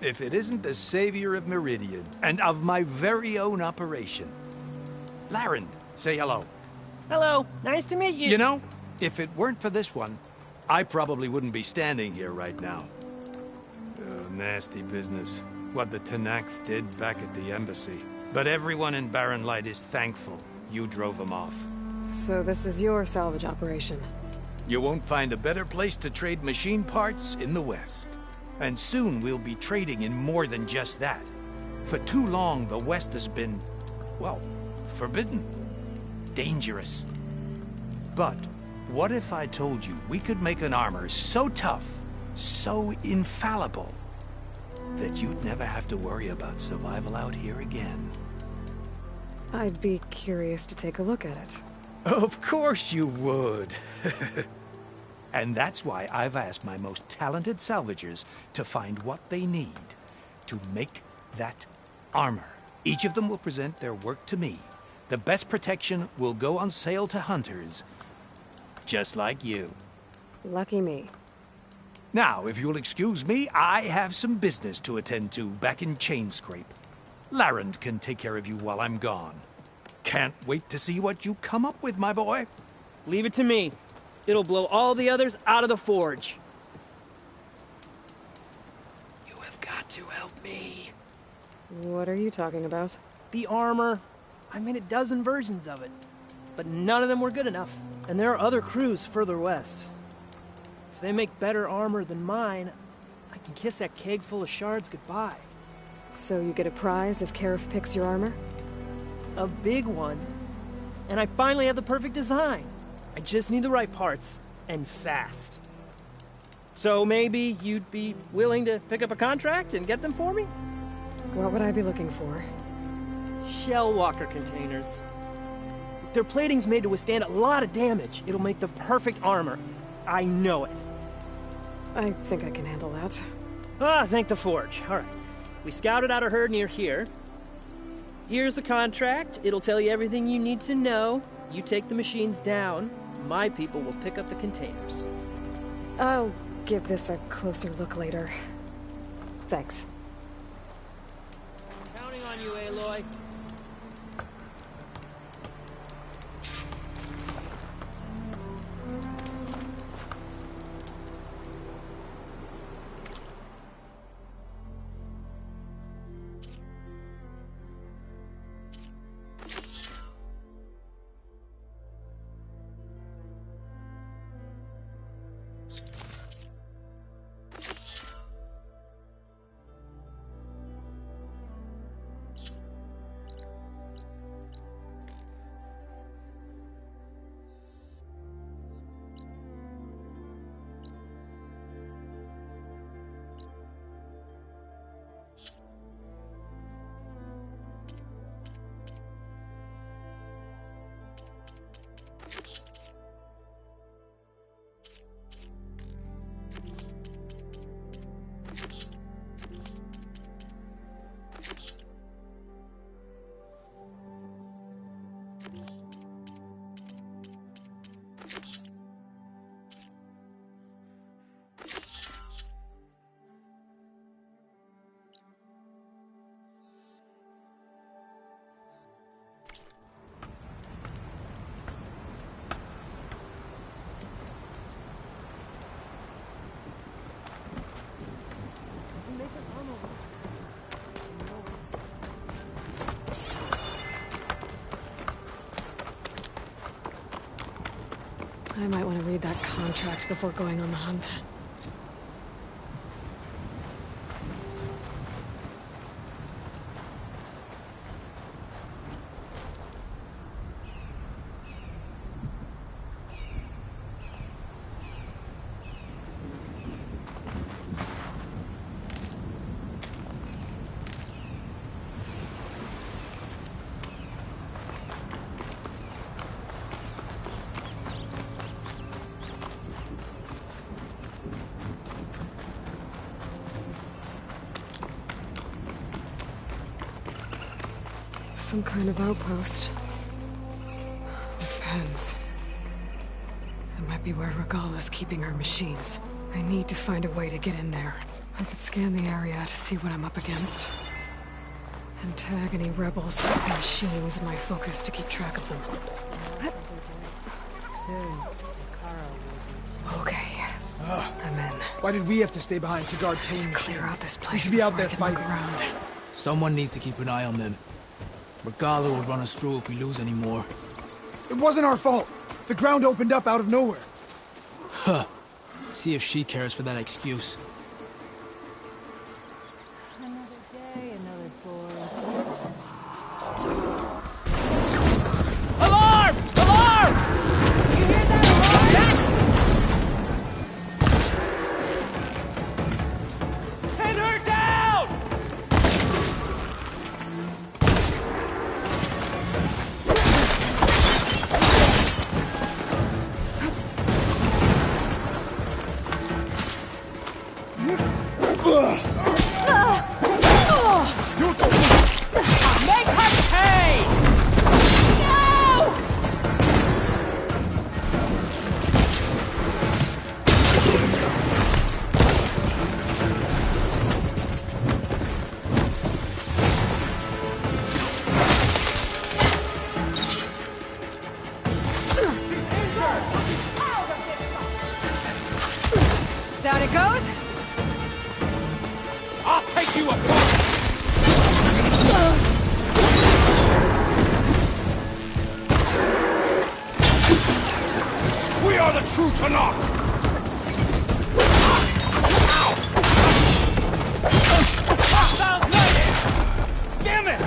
if it isn't the savior of Meridian, and of my very own operation. Laren, say hello. Hello, nice to meet you. You know, if it weren't for this one, I probably wouldn't be standing here right now. Oh, nasty business. What the Tenakth did back at the embassy. But everyone in Barren Light is thankful you drove them off. So this is your salvage operation? You won't find a better place to trade machine parts in the West. And soon we'll be trading in more than just that. For too long, the West has been, well, forbidden. Dangerous. But what if I told you we could make an armor so tough, so infallible, that you'd never have to worry about survival out here again? I'd be curious to take a look at it. Of course you would. And that's why I've asked my most talented salvagers to find what they need to make that armor. Each of them will present their work to me. The best protection will go on sale to hunters, just like you. Lucky me. Now, if you'll excuse me, I have some business to attend to back in Chainscrape. Laren can take care of you while I'm gone. Can't wait to see what you come up with, my boy. Leave it to me. It'll blow all the others out of the forge. You have got to help me. What are you talking about? The armor. I made a dozen versions of it, but none of them were good enough. And there are other crews further west. If they make better armor than mine, I can kiss that keg full of shards goodbye. So you get a prize if Karif picks your armor? A big one. And I finally have the perfect design. I just need the right parts, and fast. So maybe you'd be willing to pick up a contract and get them for me? What would I be looking for? Shell walker containers. Their plating's made to withstand a lot of damage. It'll make the perfect armor. I know it. I think I can handle that. Ah, thank the forge. All right. We scouted out a herd near here. Here's the contract. It'll tell you everything you need to know. You take the machines down. My people will pick up the containers. I'll give this a closer look later. Thanks. Counting on you, Aloy. I might want to read that contract before going on the hunt. Some kind of outpost. With pens. That might be where Regala's keeping her machines. I need to find a way to get in there. I could scan the area to see what I'm up against. And tag any rebels and machines in my focus to keep track of them. Okay. I'm in. Why did we have to stay behind to guard tame machines? Clear out this place. We should be out before there I can fighting. look around. Someone needs to keep an eye on them. Guerrilla will run us through if we lose any more. It wasn't our fault. The ground opened up out of nowhere. Huh. See if she cares for that excuse. Another day, another boy. Alarm! Alarm! You hear that alarm? Pin her down! Make her pay! No! Down it goes. I'll take you apart! We are the true Tanakh! Sounds like it! Damn it!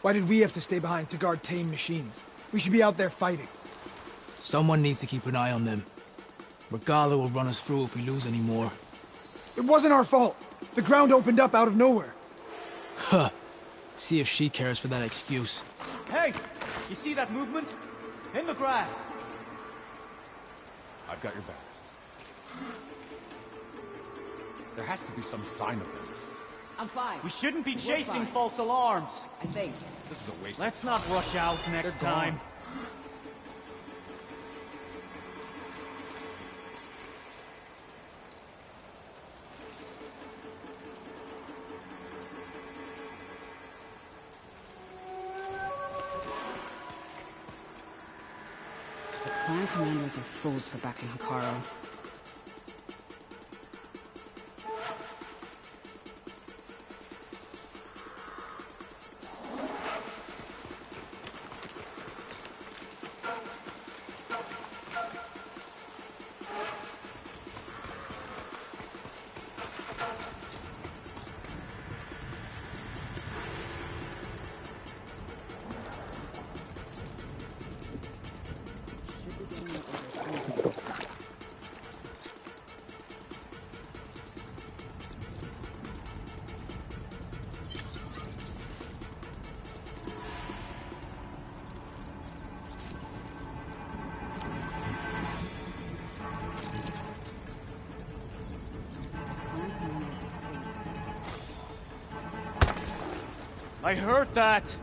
Why did we have to stay behind to guard tame machines? We should be out there fighting. Someone needs to keep an eye on them. Guerrilla will run us through if we lose any more. It wasn't our fault. The ground opened up out of nowhere. Huh. See if she cares for that excuse. Hey! You see that movement? In the grass! I've got your back. There has to be some sign of them. I'm fine. We shouldn't be We're chasing fine. false alarms. I think. This is a waste Let's of not time. rush out next They're gone. time. The clan commanders are fools for backing Hikaru. I heard that!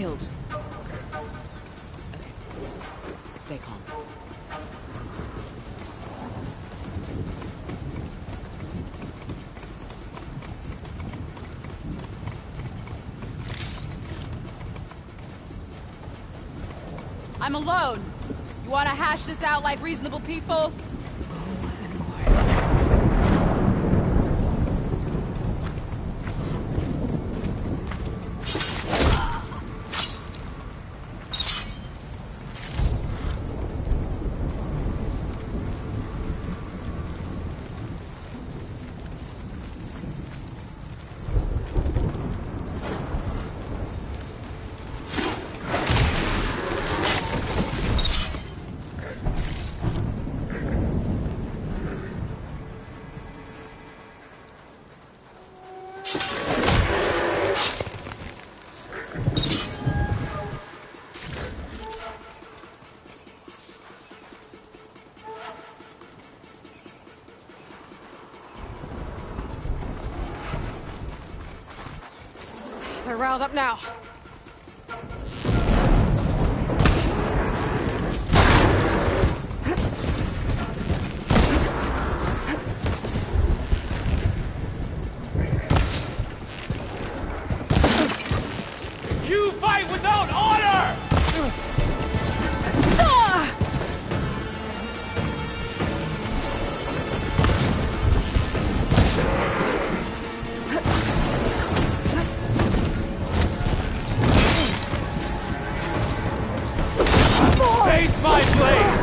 killed. Okay. Stay calm. I'm alone. You want to hash this out like reasonable people? They're riled up now. You fight without honor! Face my blade!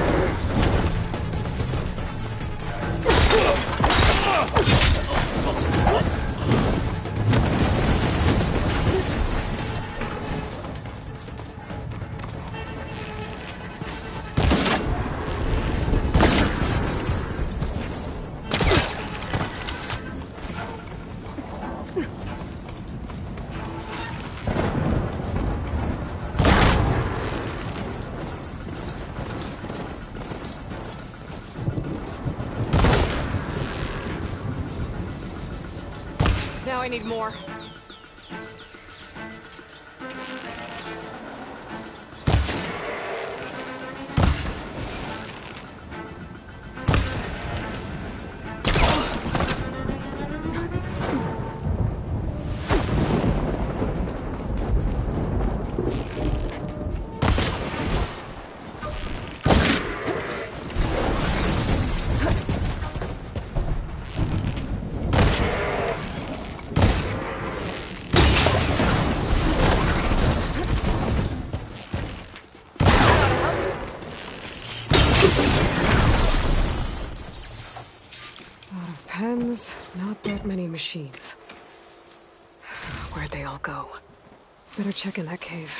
Now I need more. Pens, not that many machines. Where'd they all go? Better check in that cave.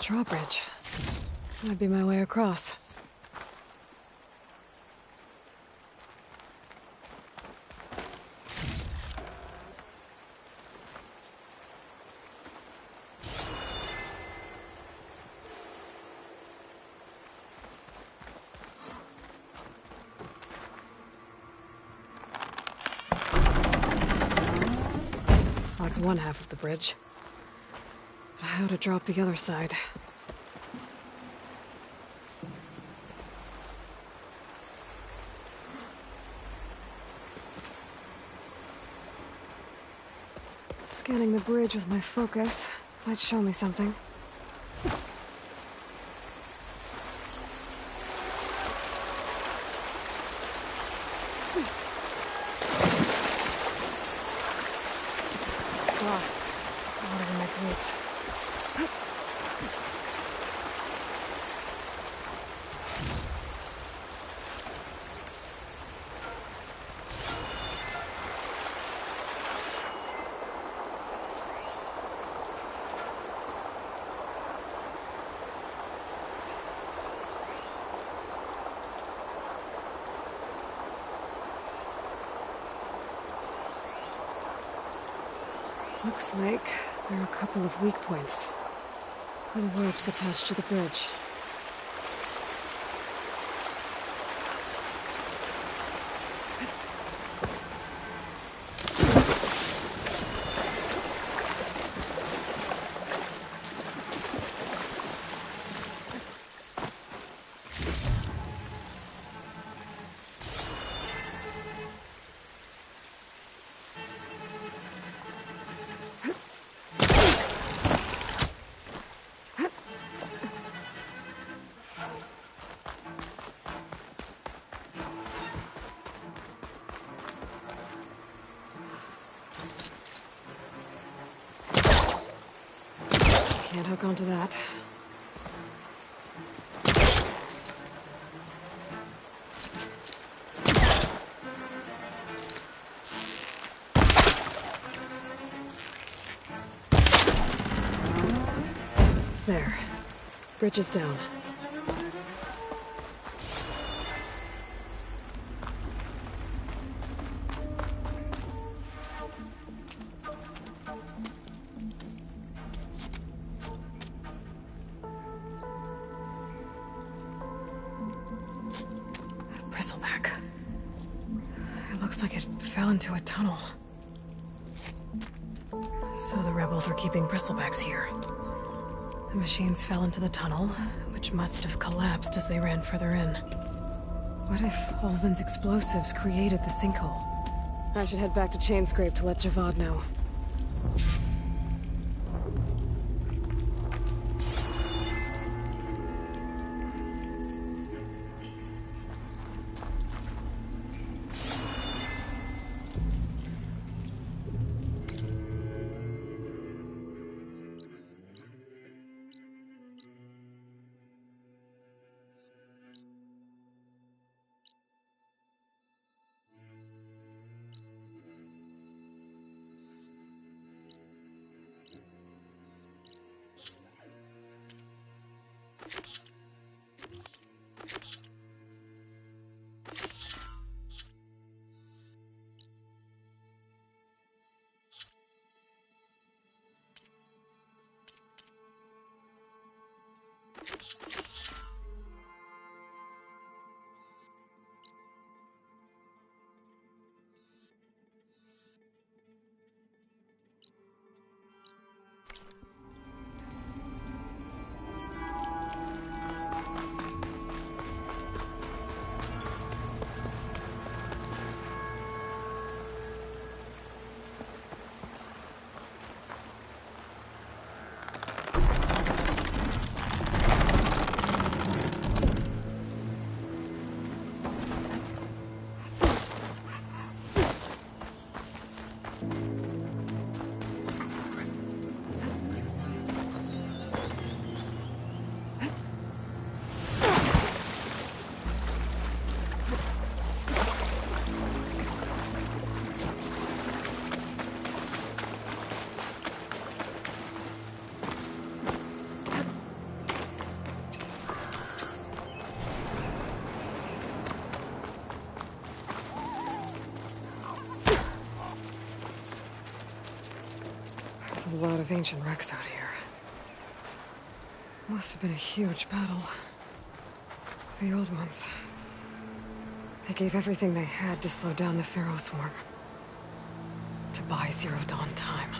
drawbridge. Might be my way across. That's one half of the bridge. How to drop the other side? Scanning the bridge with my focus might show me something. Water in my boots. Looks like there are a couple of weak points. Little ropes attached to the bridge. Can't hook onto that. There. Bridge is down. Bristleback. It looks like it fell into a tunnel. So the rebels were keeping bristlebacks here. The machines fell into the tunnel, which must have collapsed as they ran further in. What if Olvin's explosives created the sinkhole? I should head back to Chainscrape to let Javad know. There's a lot of ancient wrecks out here. Must have been a huge battle. The old ones. They gave everything they had to slow down the Pharaoh swarm. To buy Zero Dawn time.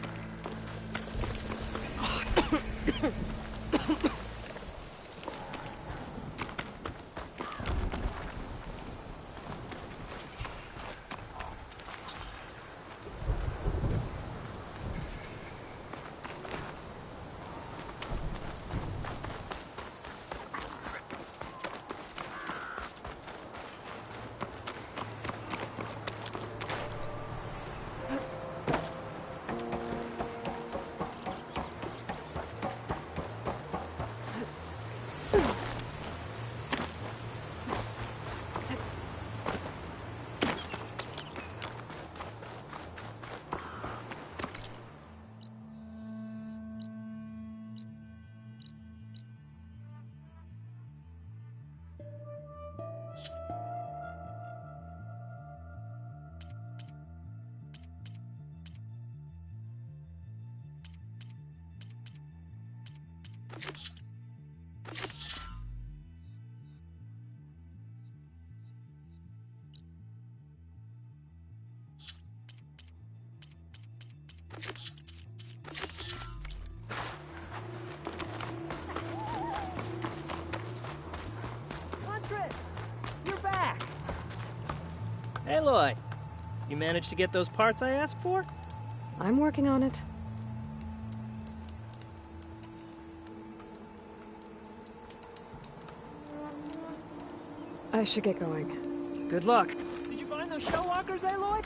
You're back! Aloy, you managed to get those parts I asked for? I'm working on it. I should get going. Good luck. Did you find those show walkers, Aloy?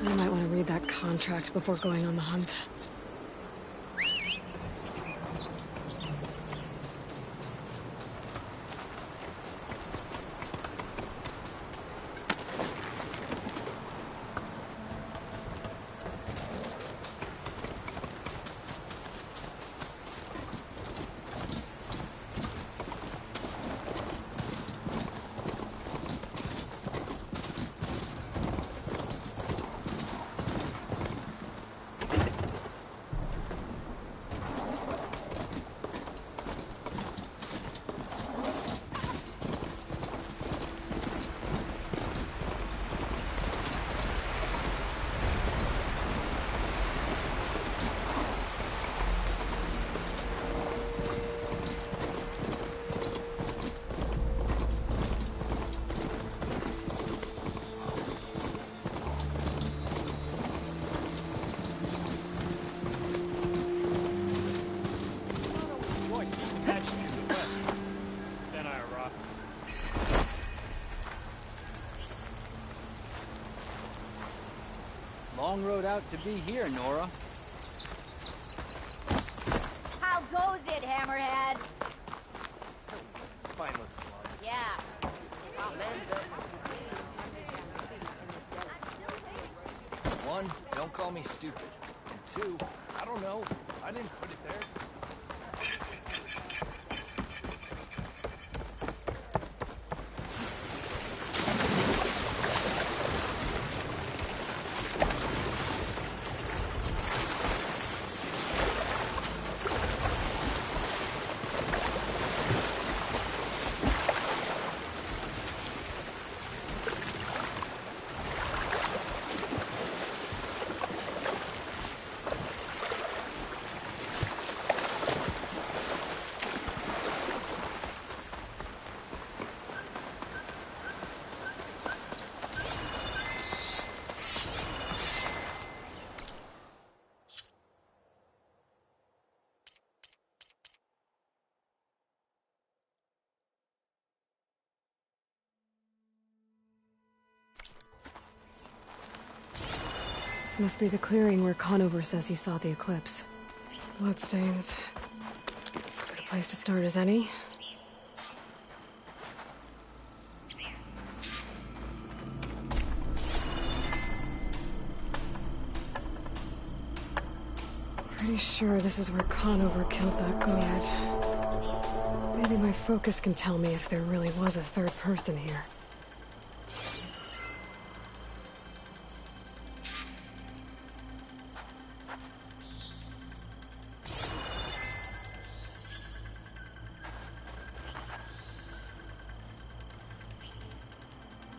I might want to read that contract before going on the hunt. Long road out to be here, Nora. How goes it, Hammerhead? Spineless slug. Yeah. One, don't call me stupid. And two, I don't know. I didn't put it there. This must be the clearing where Conover says he saw the eclipse. Bloodstains. It's as good a place to start as any. Pretty sure this is where Conover killed that guard. Maybe my focus can tell me if there really was a third person here.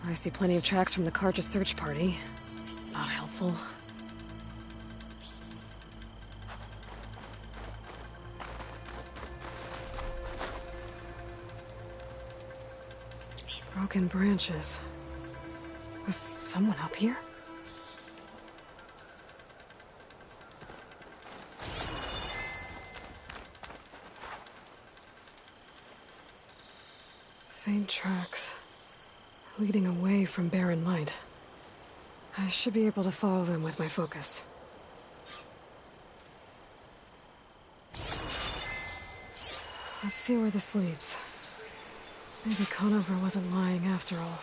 I see plenty of tracks from the Carja search party. Not helpful. Broken branches. Was someone up here? Faint tracks. Leading away from barren light. I should be able to follow them with my focus. Let's see where this leads. Maybe Conover wasn't lying after all.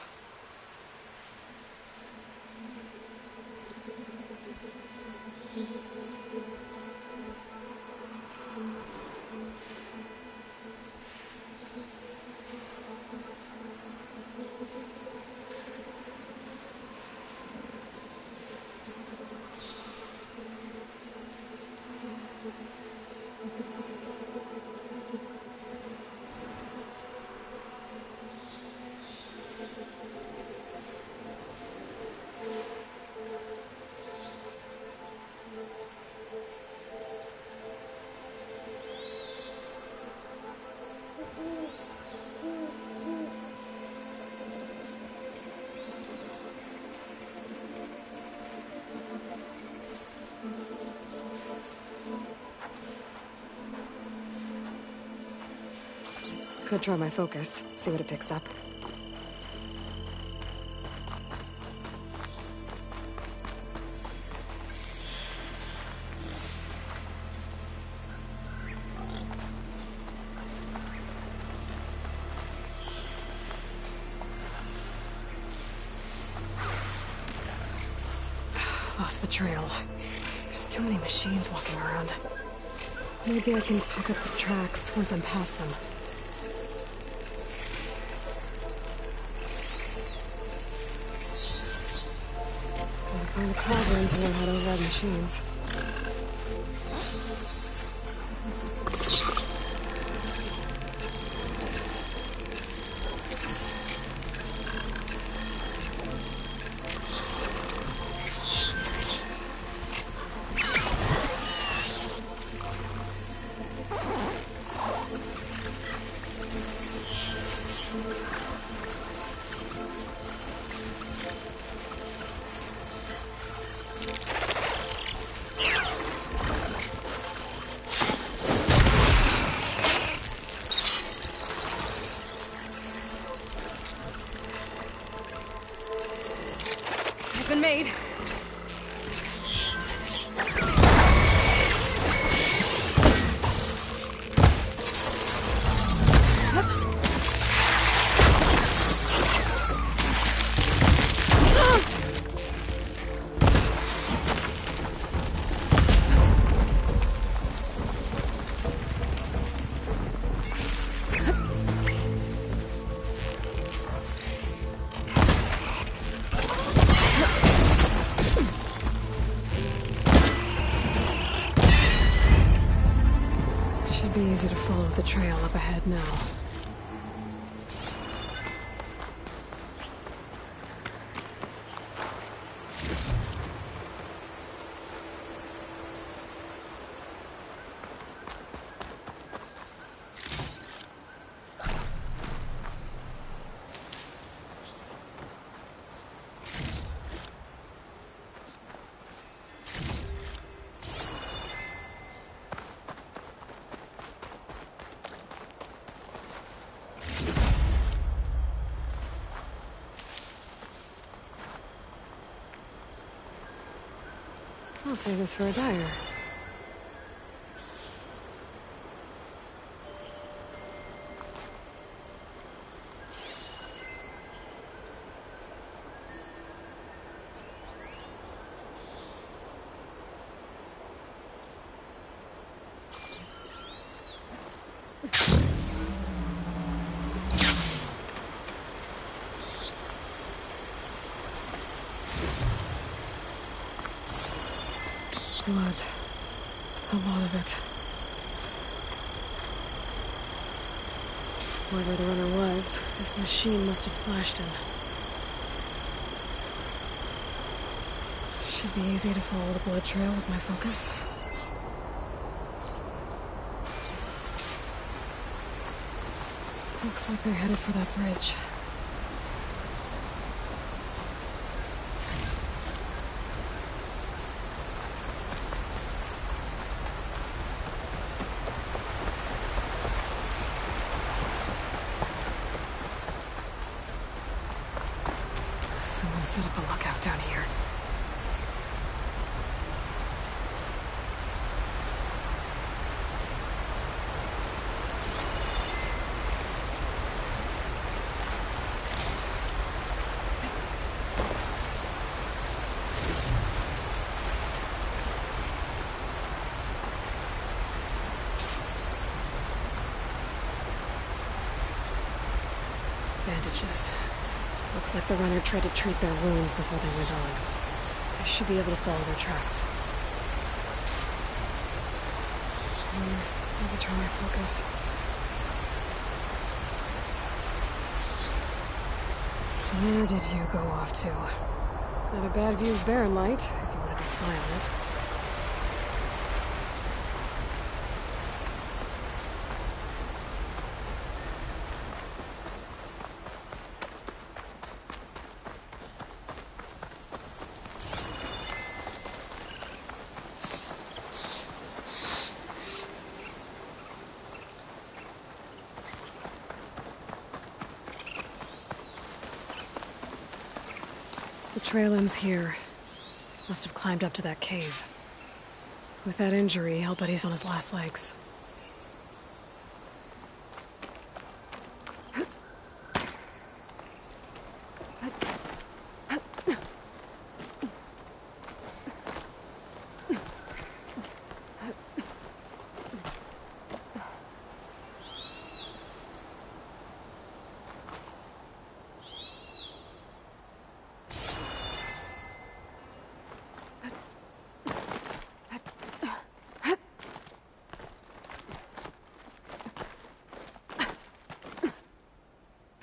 Could try my focus, see what it picks up. Lost the trail. There's too many machines walking around. Maybe I can pick up the tracks once I'm past them. Find a cavern to learn how to override machines. Been made. Should be easy to follow the trail up ahead now. I'll save this for a dyer. Blood. A lot of it. Whoever the runner was, this machine must have slashed him. Should be easy to follow the blood trail with my focus. Looks like they're headed for that bridge. Someone set up a lookout down here. Bandages. Looks like the runner tried to treat their wounds before they went on. I should be able to follow their tracks. Maybe turn my focus. Where did you go off to? Not a bad view of Barren Light, if you wanted to spy on it. The trail ends here. Must have climbed up to that cave. With that injury, I'll bet he's on his last legs.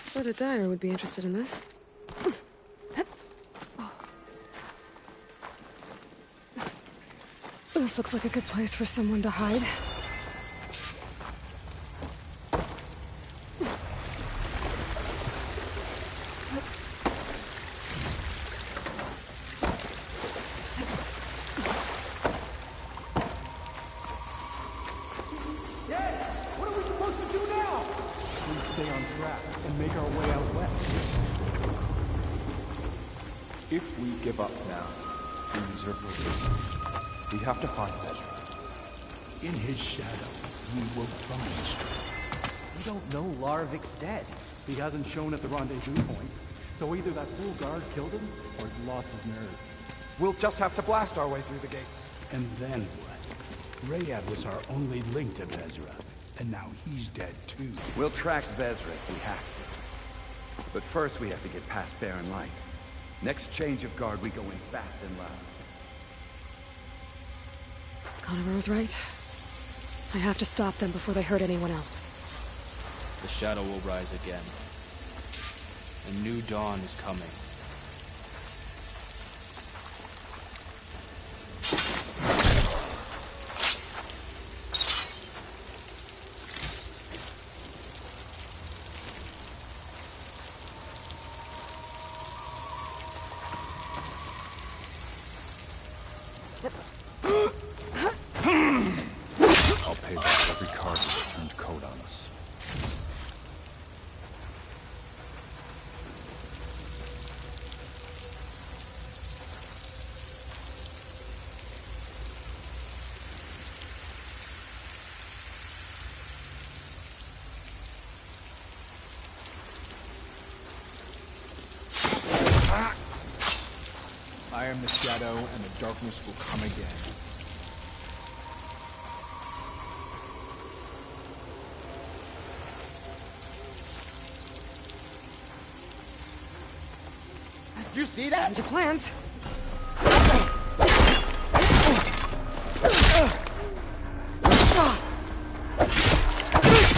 I bet a dyer would be interested in this. This looks like a good place for someone to hide. If we give up now, the reserve will be. We have to find Ezra. In his shadow, we will find. We don't know Larvik's dead. He hasn't shown at the rendezvous point. So either that fool guard killed him, or he's lost his nerve. We'll just have to blast our way through the gates. And then what? Rayad was our only link to Ezra, and now he's dead too. We'll track Ezra if we have to. But first we have to get past Barren Light. Next change of guard, we go in fast and loud. Conover was right. I have to stop them before they hurt anyone else. The shadow will rise again. A new dawn is coming. I'll pay back every card that turned code on us. am the shadow, and the darkness will come again. You see that? Change of plans.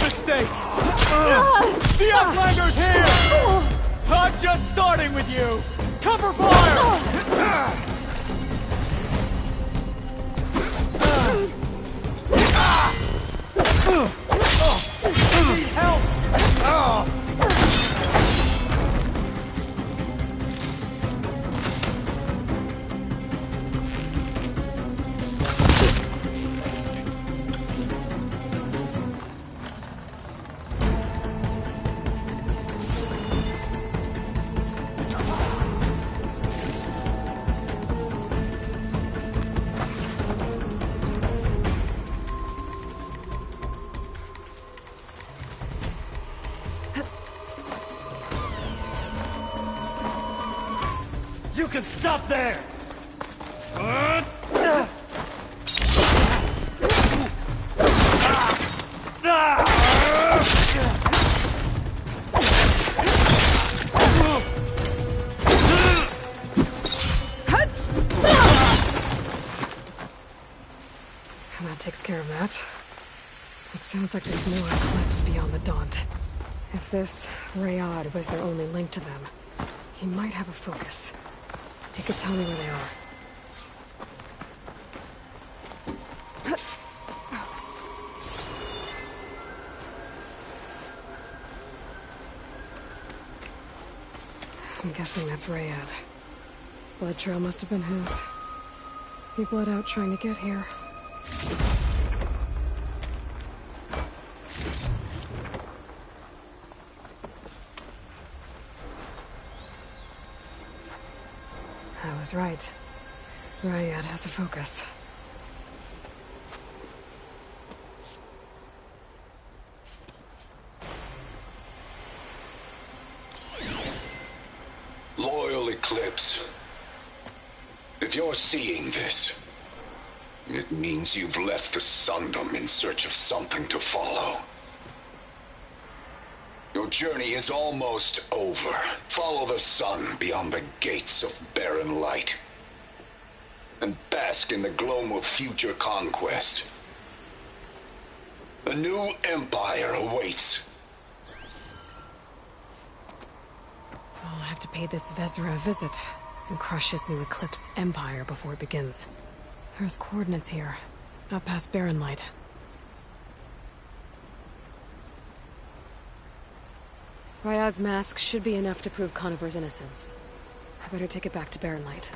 Mistake! The Outlander's here! I'm just starting with you! Cover fire! I need help! You can stop there! And that takes care of that. It sounds like there's more Eclipse beyond the Daunt. If this Rayad was their only link to them, he might have a focus. He could tell me where they are. I'm guessing that's Rayad. Blood trail must have been his. He bled out trying to get here. I was right. Rayad has a focus. Loyal Eclipse. If you're seeing this, it means you've left the Sundom in search of something to follow. Your journey is almost over. Follow the sun beyond the gates of barren light, and bask in the gloam of future conquest. A new empire awaits. I'll have to pay this Vezra a visit and crush his new Eclipse empire before it begins. There's coordinates here, up past barren light. Ryad's mask should be enough to prove Conover's innocence. I better take it back to barren light.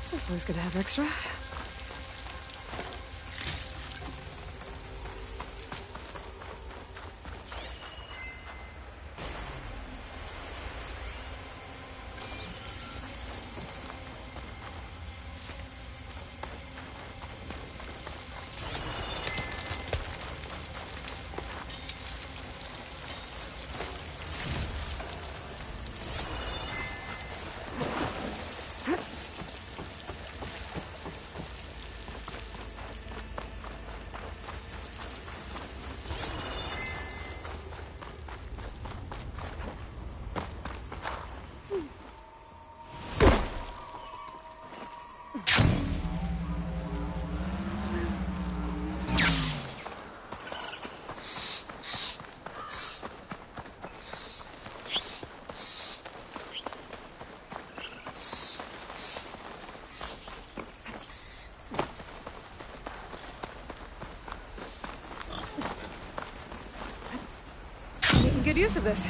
It's always good to have extra. good use of this.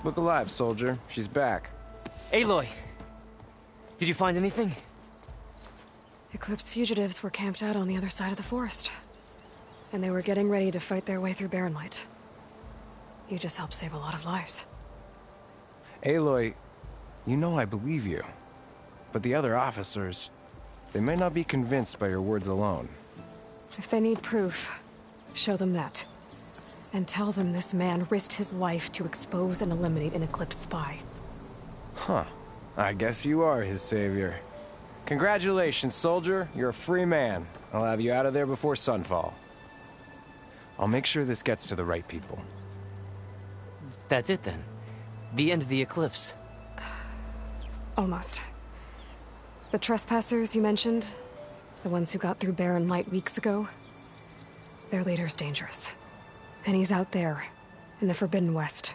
Look alive, soldier. She's back. Aloy! Did you find anything? Eclipse fugitives were camped out on the other side of the forest. And they were getting ready to fight their way through Barren Light. You just helped save a lot of lives. Aloy, you know I believe you. But the other officers, they may not be convinced by your words alone. If they need proof, show them that. And tell them this man risked his life to expose and eliminate an Eclipse spy. Huh. I guess you are his savior. Congratulations, soldier. You're a free man. I'll have you out of there before sunfall. I'll make sure this gets to the right people. That's it then. The end of the Eclipse. Almost. The trespassers you mentioned, the ones who got through Barren Light weeks ago, their leader's dangerous. And he's out there, in the Forbidden West,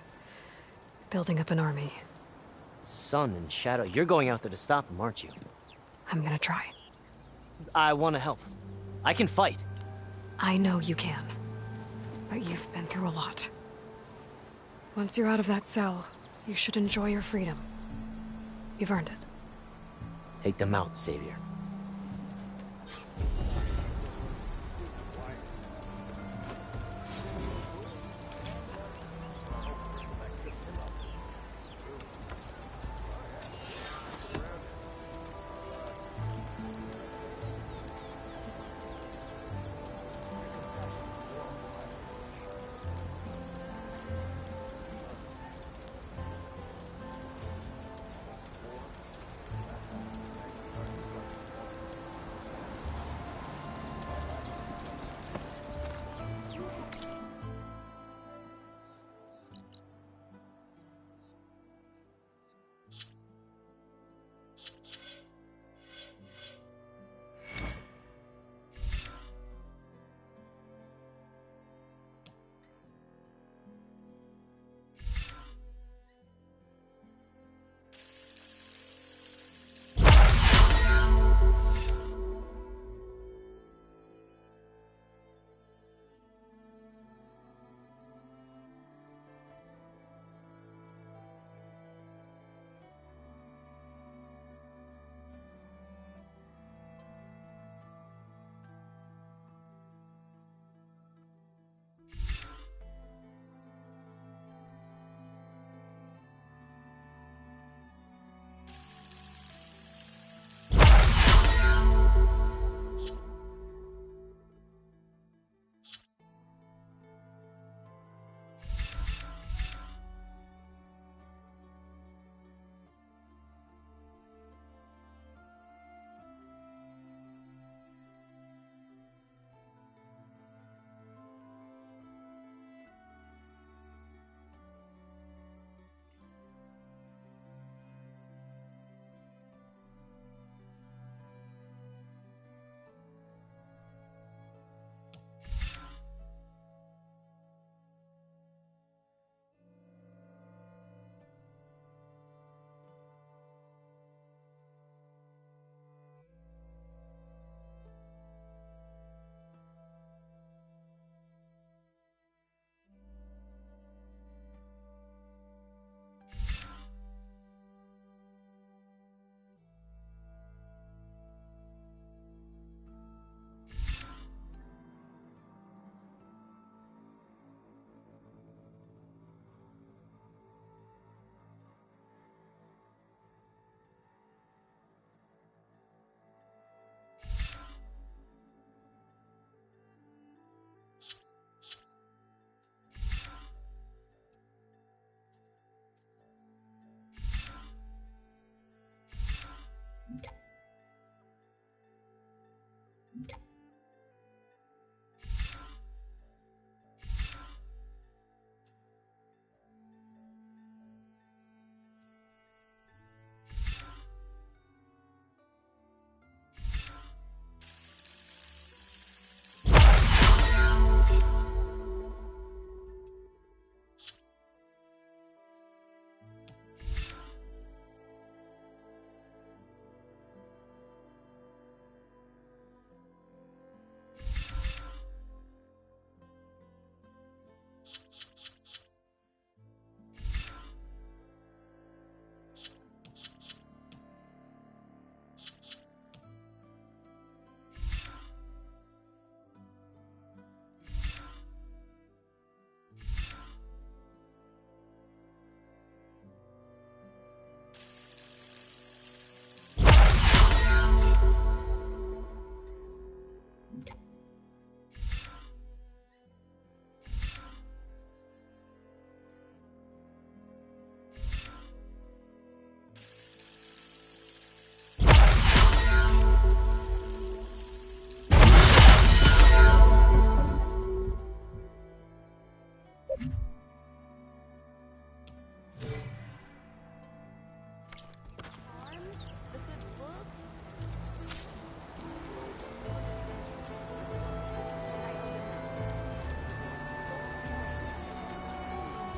building up an army. Sun and Shadow, you're going out there to stop him, aren't you? I'm gonna try. I want to help. I can fight. I know you can. But you've been through a lot. Once you're out of that cell, you should enjoy your freedom. You've earned it. Take them out, Savior.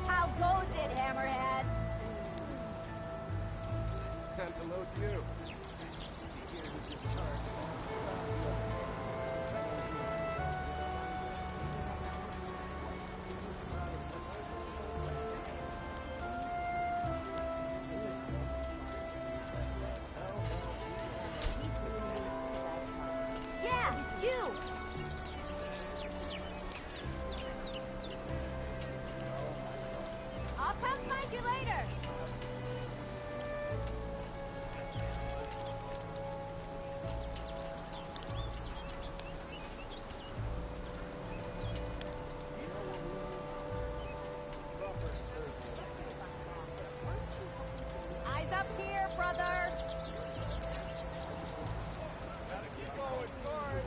How goes it, Hammerhead? Time to load you. Yeah, you! I'll come find you later. Eyes up here, brother. Gotta keep going forward.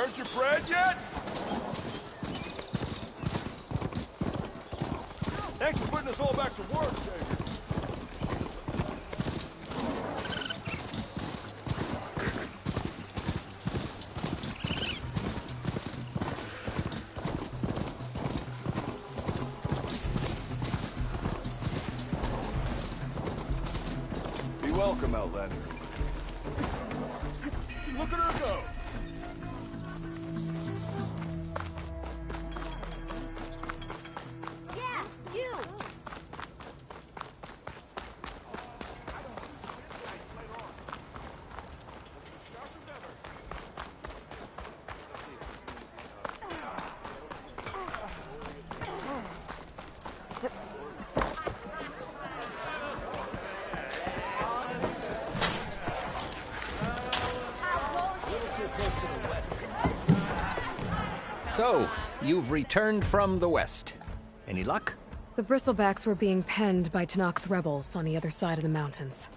Earned your bread yet? Thanks for putting us all back to work, Savior. Be welcome, Outlander. Look at her go! Yeah, you! So, you've returned from the west. Any luck? The bristlebacks were being penned by Tenakth rebels on the other side of the mountains.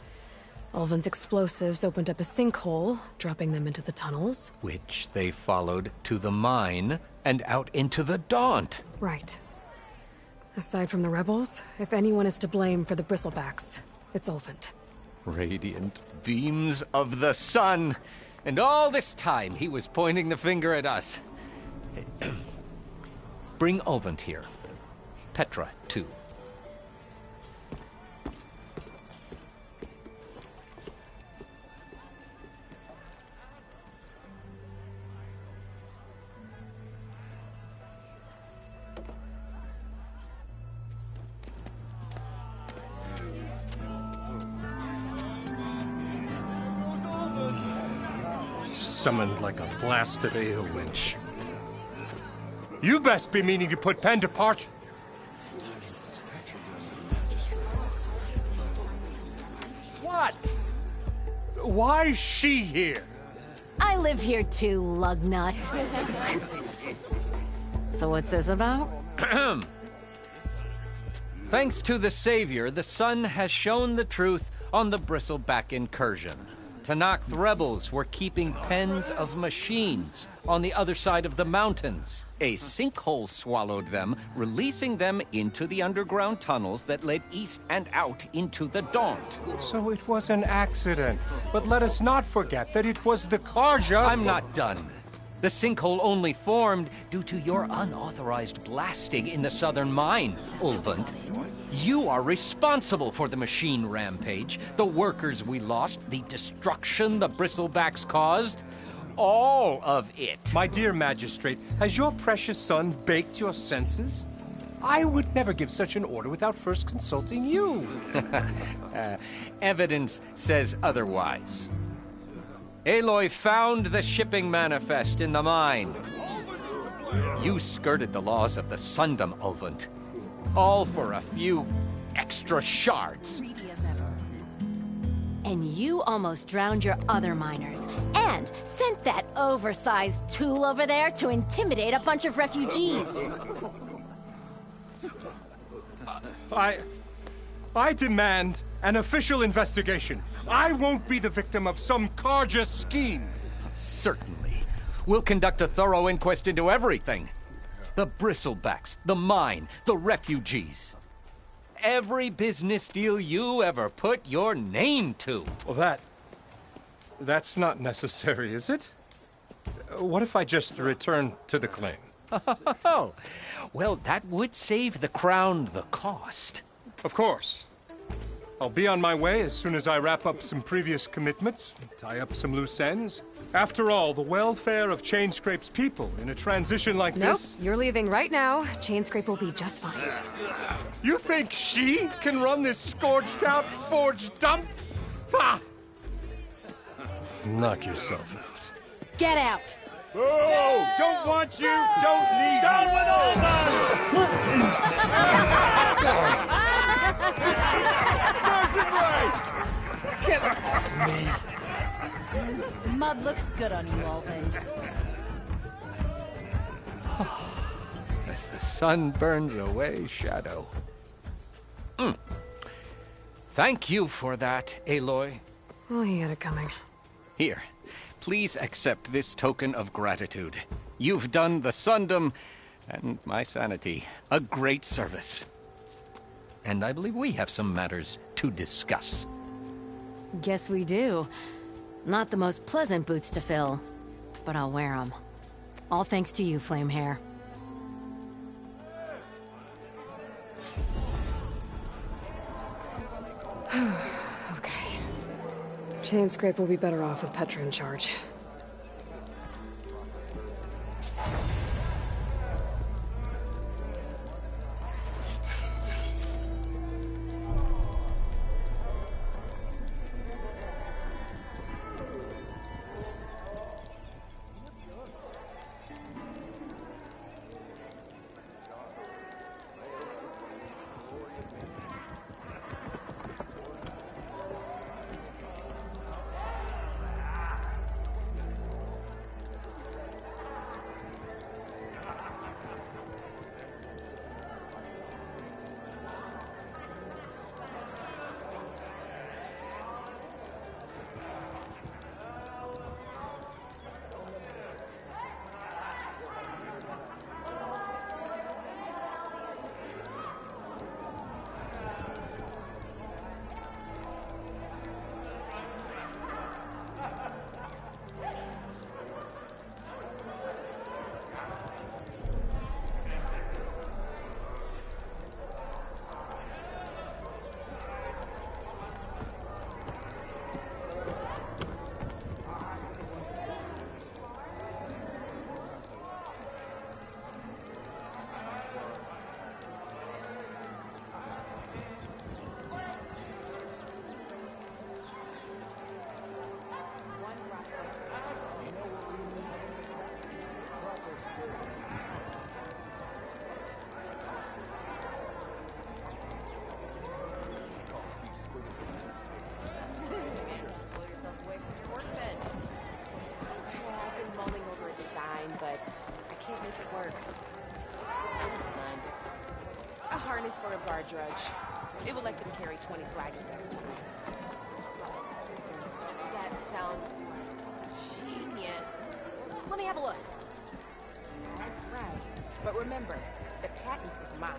Ulvin's explosives opened up a sinkhole, dropping them into the tunnels. Which they followed to the mine and out into the Daunt. Right. Aside from the rebels, if anyone is to blame for the bristlebacks, it's Ulvin. Radiant beams of the sun. And all this time he was pointing the finger at us. Bring Ulvin here. Petra, too. Summoned like a blasted ale winch. You best be meaning to put pen to parch. What? Why is she here? I live here too, lugnut. So what's this about? Thanks to the Savior, the sun has shown the truth on the bristleback incursion. Tenakth rebels were keeping pens of machines on the other side of the mountains. A sinkhole swallowed them, releasing them into the underground tunnels that led east and out into the Daunt. So it was an accident. But let us not forget that it was the Karja... I'm not done. The sinkhole only formed due to your unauthorized blasting in the southern mine, Ulvund. You are responsible for the machine rampage, the workers we lost, the destruction the bristlebacks caused. All of it. My dear magistrate, has your precious son baked your senses? I would never give such an order without first consulting you. Evidence says otherwise. Aloy found the shipping manifest in the mine. You skirted the laws of the Sundom, Ulvund. All for a few extra shards. And you almost drowned your other miners. And sent that oversized tool over there to intimidate a bunch of refugees. I demand an official investigation. I won't be the victim of some Karja scheme. Certainly. We'll conduct a thorough inquest into everything. The bristlebacks, the mine, the refugees. Every business deal you ever put your name to. Well, that's not necessary, is it? What if I just return to the claim? Oh, well, that would save the crown the cost. Of course. I'll be on my way as soon as I wrap up some previous commitments, tie up some loose ends. After all, the welfare of Chainscrape's people in a transition like this... Nope, you're leaving right now. Chainscrape will be just fine. You think she can run this scorched-out forged dump? Ha! Knock yourself out. Get out! Oh, don't want you, don't need Down you. with Get off me! Mud looks good on you, Ulvin. As the sun burns away shadow. Thank you for that, Aloy. Oh, he had it coming. Here, please accept this token of gratitude. You've done the Sundom, and my sanity, a great service. And I believe we have some matters to discuss. Guess we do. Not the most pleasant boots to fill, but I'll wear them. All thanks to you, Flamehair. Okay. Chainscrape will be better off with Petra in charge. A harness for a guard drudge. It will let them carry 20 flagons at a time. That sounds genius. Let me have a look. Right. But remember, the patent is mine.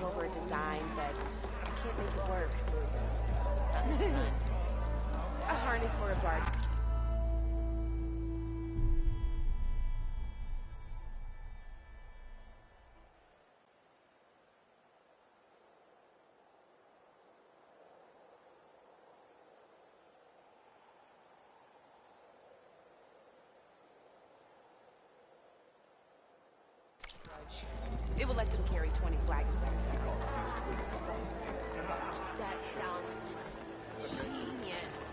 over a design, but I can't make it work. That's a design. A harness for a guard. It will let them carry 20 flagons at a time. That sounds genius.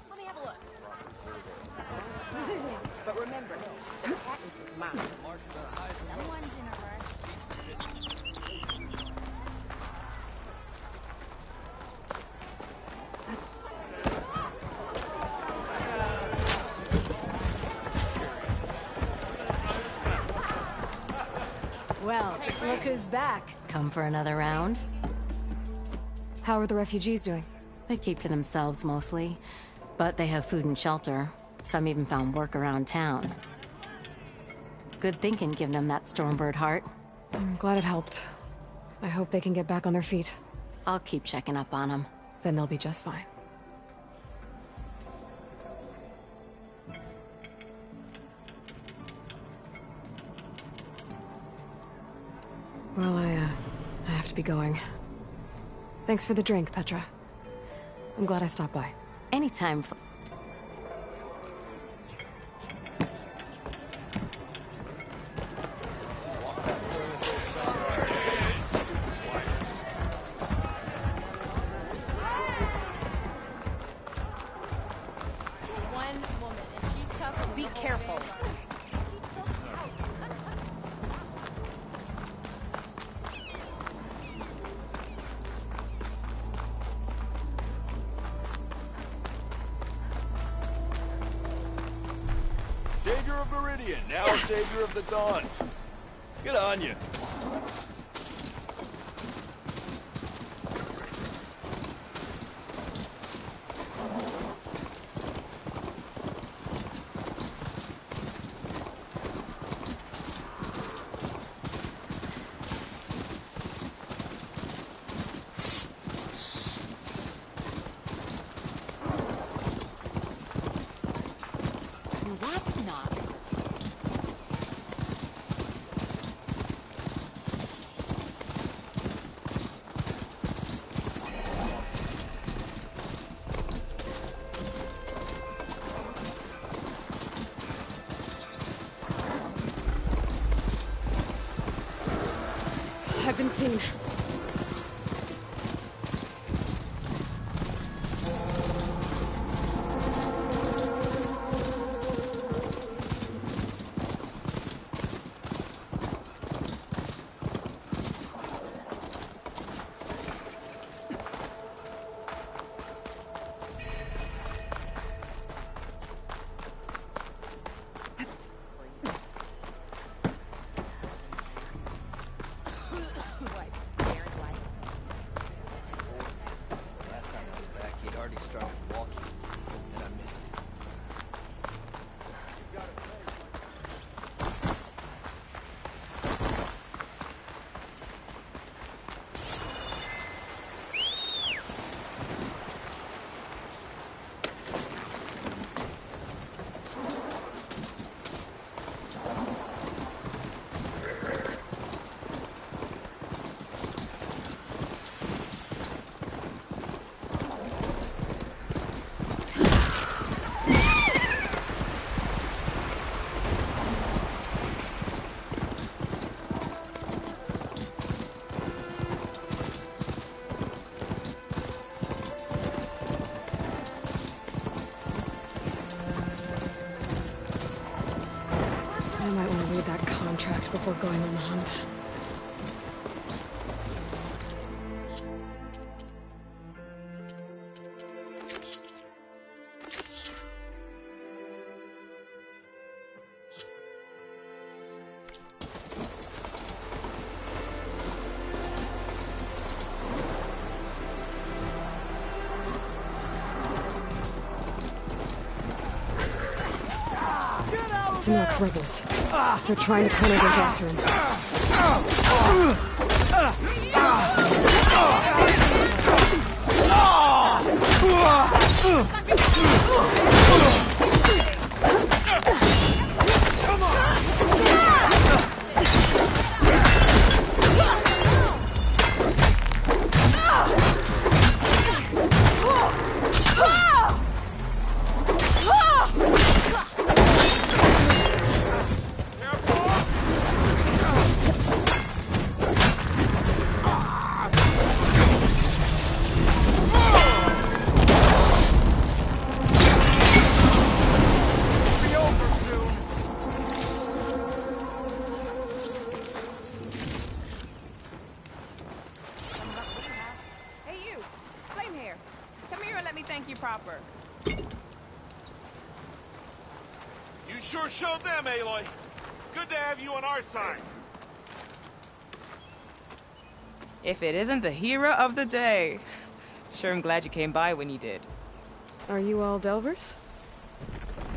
Let me have a look. But remember, the patent is mine. Mark's the highest. Someone's in a rush. Well, look who's back. Come for another round? How are the refugees doing? They keep to themselves mostly, but they have food and shelter. Some even found work around town. Good thinking giving them that Stormbird heart. I'm glad it helped. I hope they can get back on their feet. I'll keep checking up on them. Then they'll be just fine. Well, I have to be going. Thanks for the drink, Petra. I'm glad I stopped by. Anytime. One woman, and she's tough. Be careful. Savior of Meridian, now Savior of the Dawn. Good on you. That's not. I've been seen. before going on the hunt. To knock rebels. They're trying to corner those Osram. Hey, you! Flame hair! Come here and let me thank you proper. You sure showed them, Aloy. Good to have you on our side. If it isn't the hero of the day. Sure, I'm glad you came by when you did. Are you all Delvers?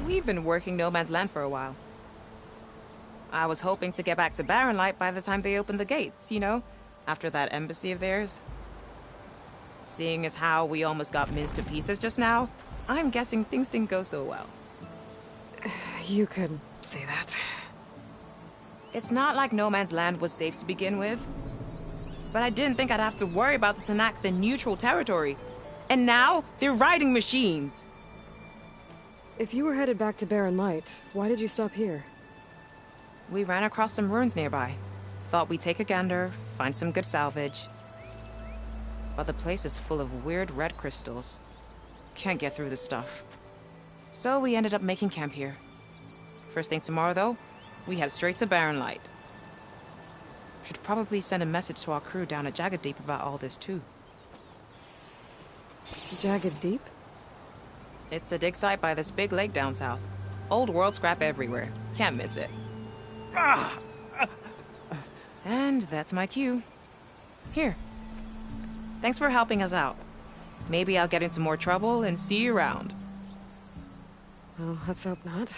We've been working No Man's Land for a while. I was hoping to get back to Barren Light by the time they opened the gates, you know? After that embassy of theirs. Seeing as how we almost got minced to pieces just now, I'm guessing things didn't go so well. You could say that. It's not like No Man's Land was safe to begin with. But I didn't think I'd have to worry about the Sanak, the neutral territory. And now, they're riding machines. If you were headed back to Barren Light, why did you stop here? We ran across some ruins nearby. Thought we'd take a gander, find some good salvage. But the place is full of weird red crystals. Can't get through the stuff. So we ended up making camp here. First thing tomorrow, though, we head straight to Barren Light. Should probably send a message to our crew down at Jagged Deep about all this, too. Jagged Deep? It's a dig site by this big lake down south. Old world scrap everywhere. Can't miss it. And that's my cue. Here. Thanks for helping us out. Maybe I'll get into more trouble and see you around. Well, let's hope not.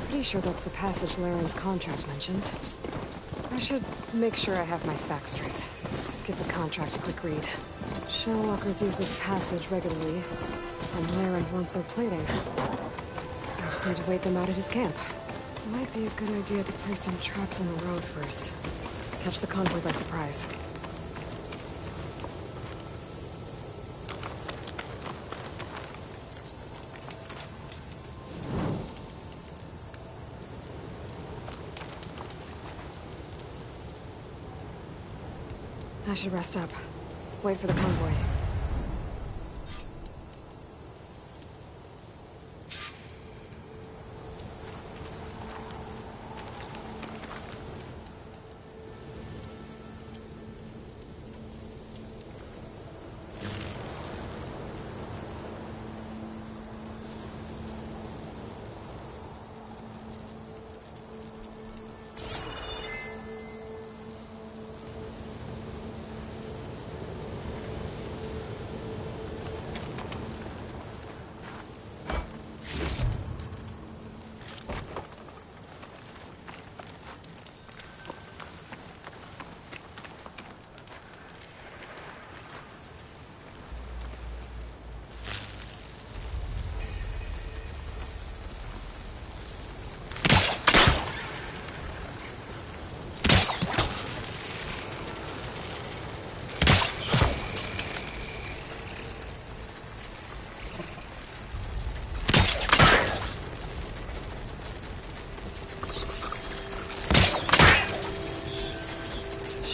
Pretty sure that's the passage Laren's contract mentioned. I should make sure I have my facts straight. Give the contract a quick read. Shellwalkers use this passage regularly, and Laren wants their plating. I just need to wait them out at his camp. Might be a good idea to place some traps on the road first. Catch the convoy by surprise. I should rest up. Wait for the convoy.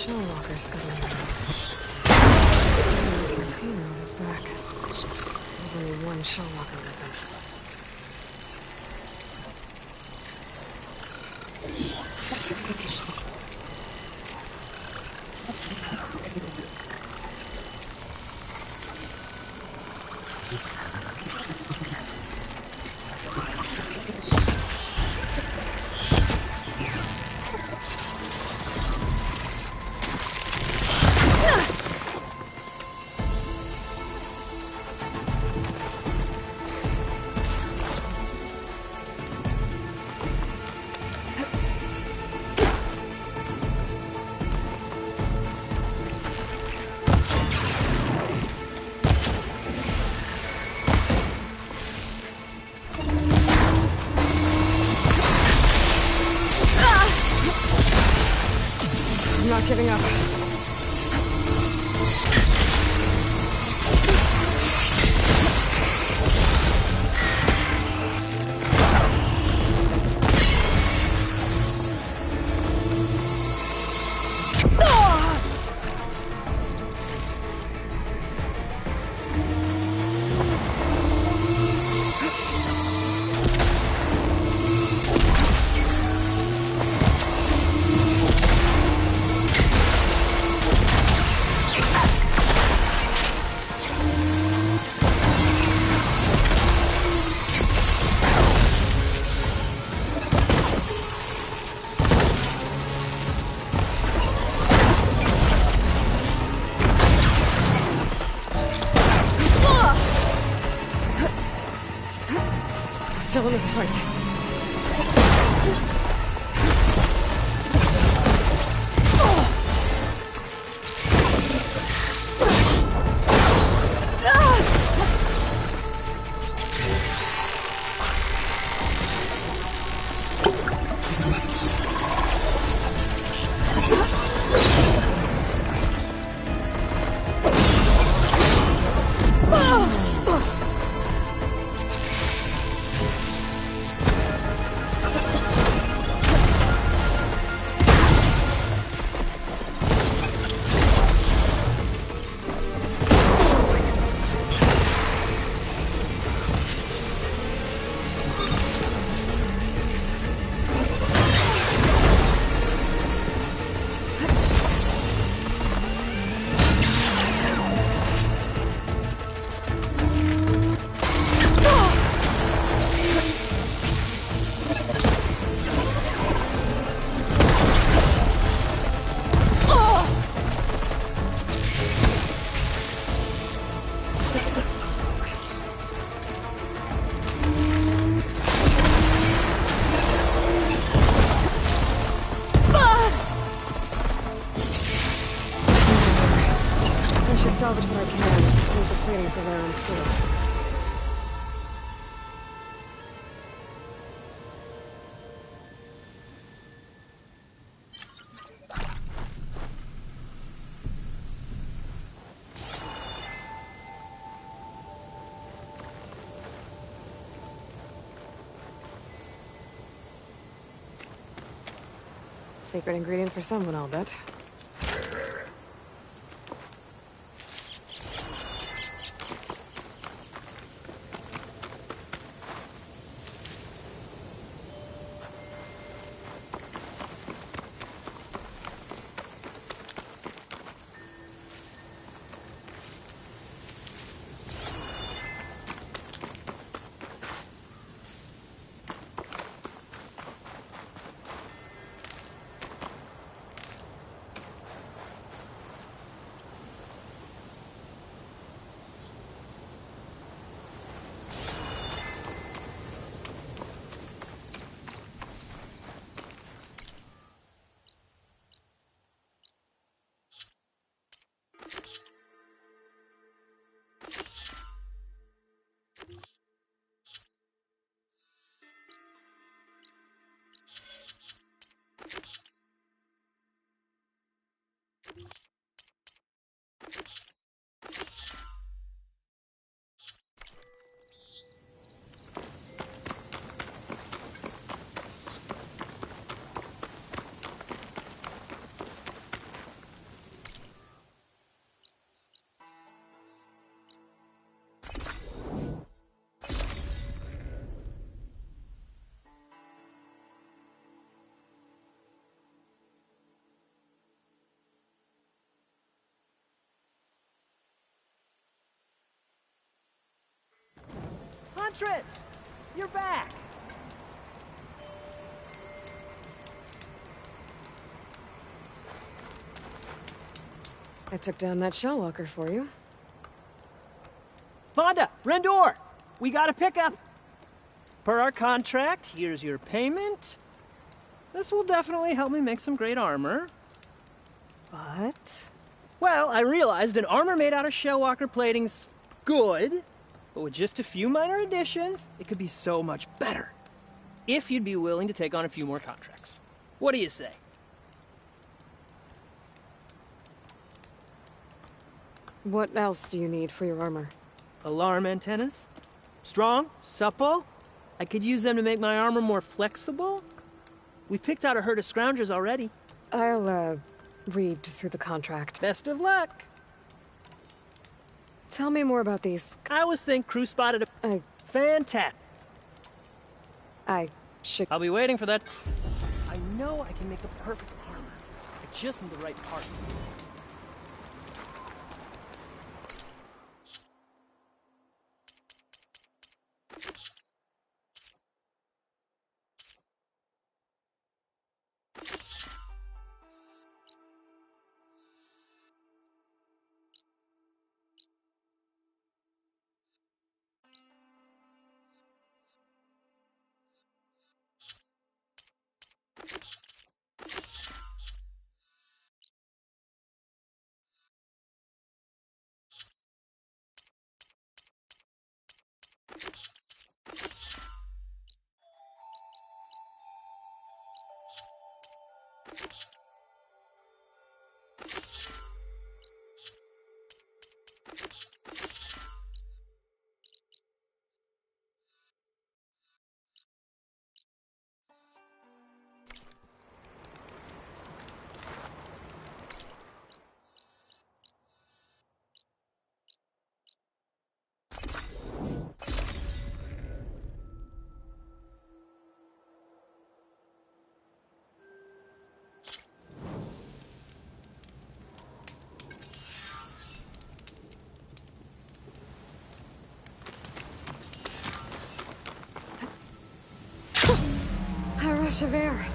Shellwalker's got a container on his back. There's only one Shellwalker weapon. I'm not giving up. Still in this fight. there unscrew. Secret ingredient for someone, I'll bet. Huntress! You're back! I took down that shell walker for you. Vonda! Rendor! We got a pickup! Per our contract, here's your payment. This will definitely help me make some great armor. But? Well, I realized an armor made out of shell walker plating's good, but with just a few minor additions, it could be so much better. If you'd be willing to take on a few more contracts. What do you say? What else do you need for your armor? Alarm antennas? Strong? Supple? I could use them to make my armor more flexible? We picked out a herd of scroungers already. I'll, read through the contract. Best of luck. Tell me more about these. I always think crew spotted a... Fantastic. I should... I'll be waiting for that. I know I can make the perfect armor. I just need the right parts. Rush of air.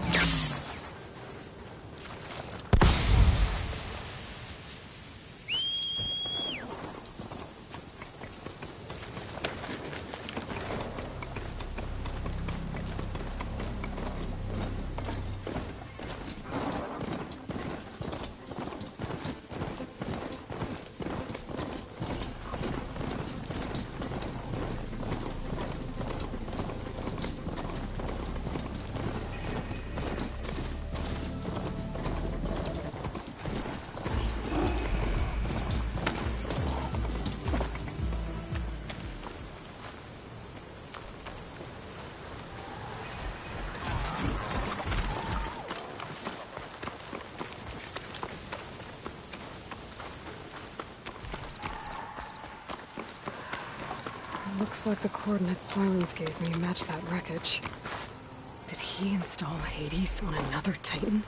Looks like the coordinates Silence gave me match that wreckage. Did he install Hades on another Titan?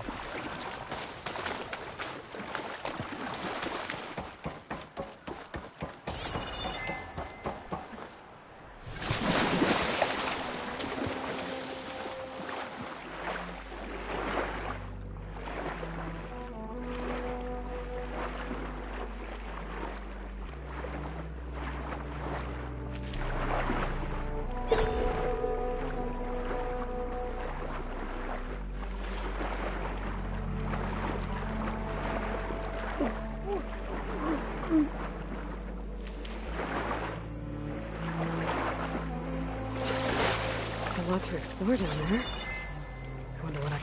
There's a lot to explore down there. I wonder what I...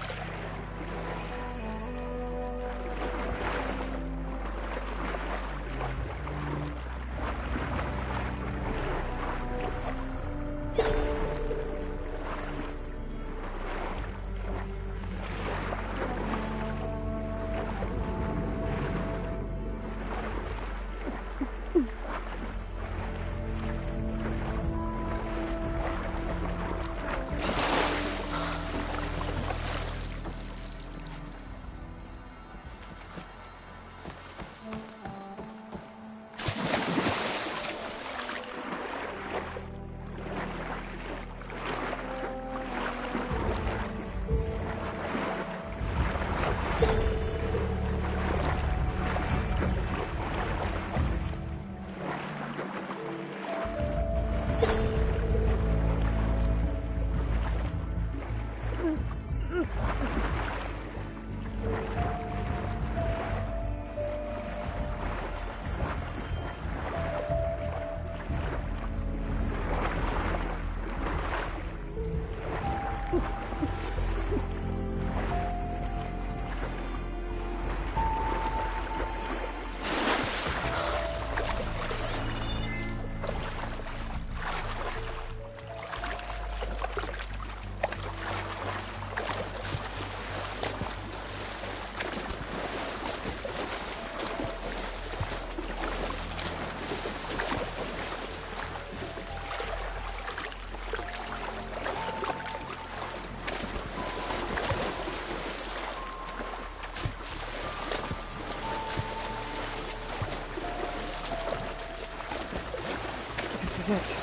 This is it.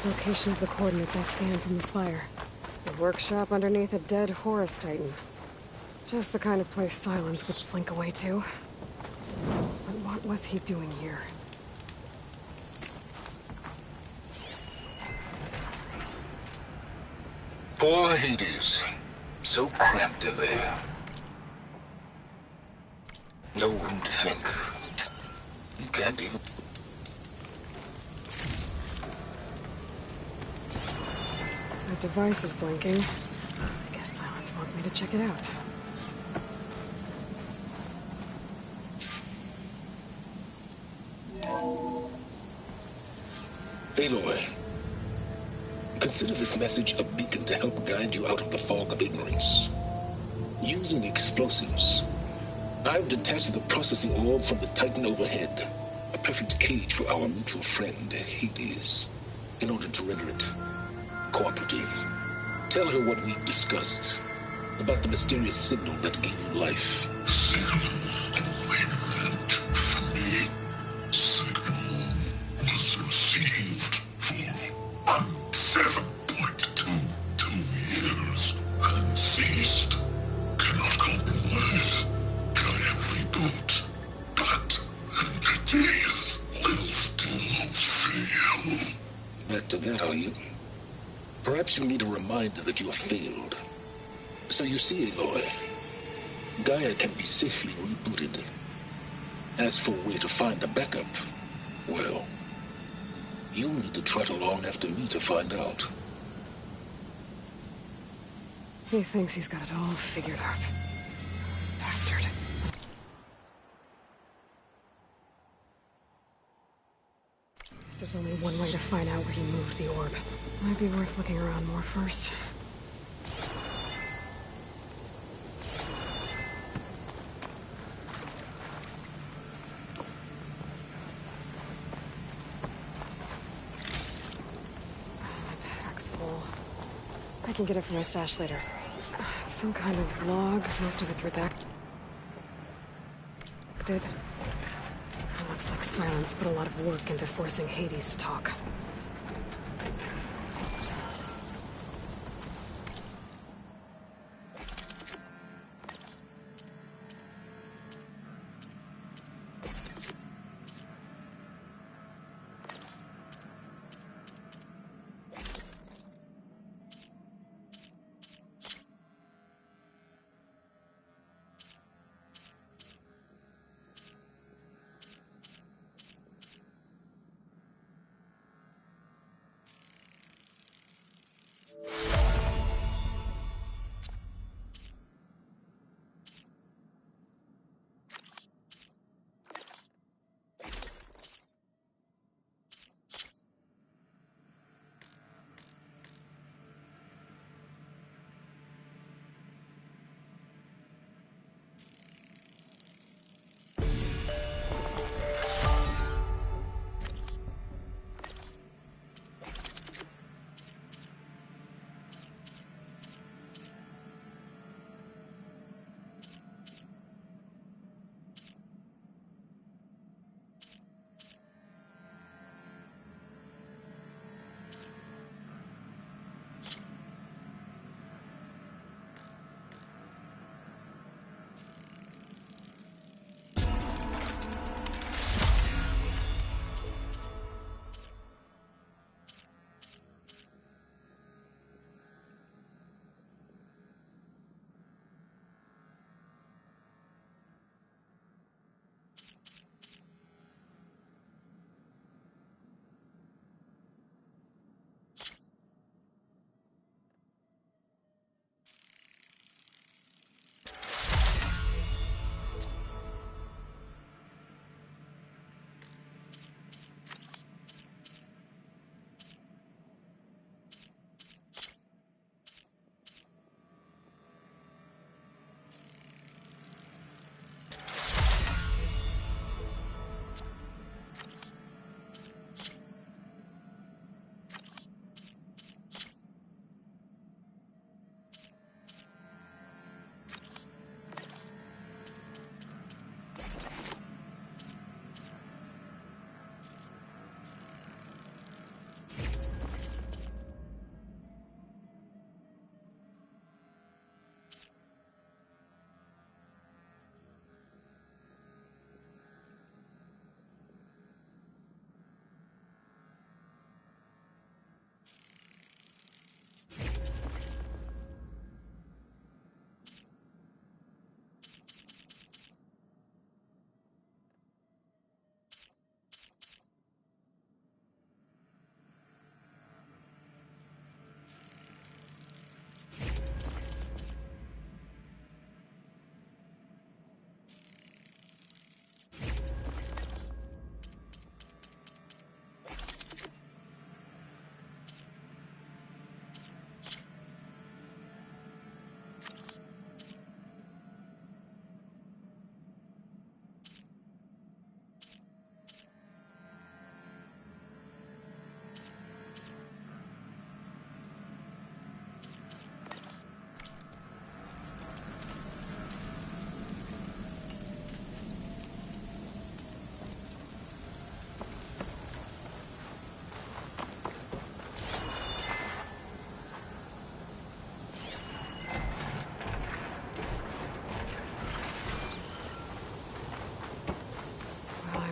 Location of the coordinates I scanned from the spire. A workshop underneath a dead Horus Titan. Just the kind of place Silence would slink away to. But what was he doing here? Poor Hades. So cramped in there. No room to think. You can't even... My device is blinking. I guess Silence wants me to check it out. Aloy, consider this message a beacon to help guide you out of the fog of ignorance. Using explosives, I've detached the processing orb from the Titan overhead, a perfect cage for our mutual friend, Hades, in order to render it cooperative. Tell her what we've discussed about the mysterious signal that gave you life. Back to that, are you? Perhaps you need a reminder that you have failed. So you see, Aloy, Gaia can be safely rebooted. As for where to find a backup, well, you'll need to trot along after me to find out. He thinks he's got it all figured out. Bastard. Guess there's only one way to find out where he moved the orb. Might be worth looking around more first. I can get it from my stash later. It's some kind of log, most of it's redacted. It looks like Silence put a lot of work into forcing Hades to talk.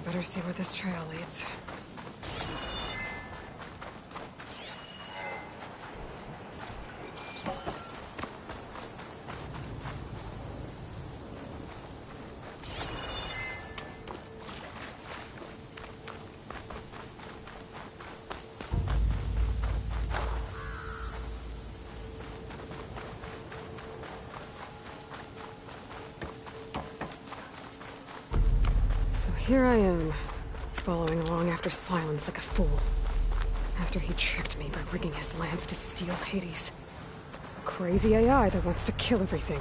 Better see where this trail leads. Here I am, following along after Silence like a fool. After he tricked me by rigging his lance to steal Hades. A crazy AI that wants to kill everything.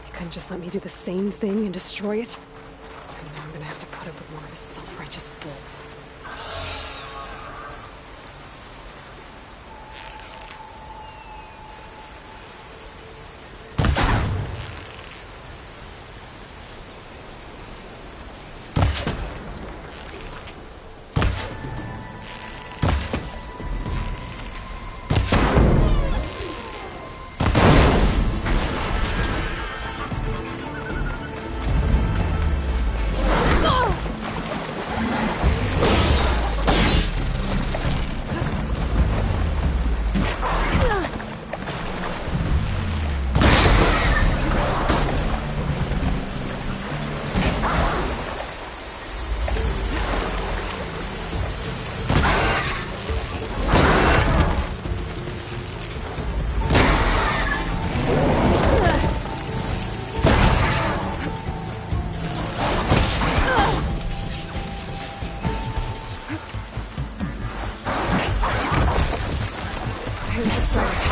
He couldn't just let me do the same thing and destroy it? And now I'm gonna have to put up with more of his self-righteous bull. subside.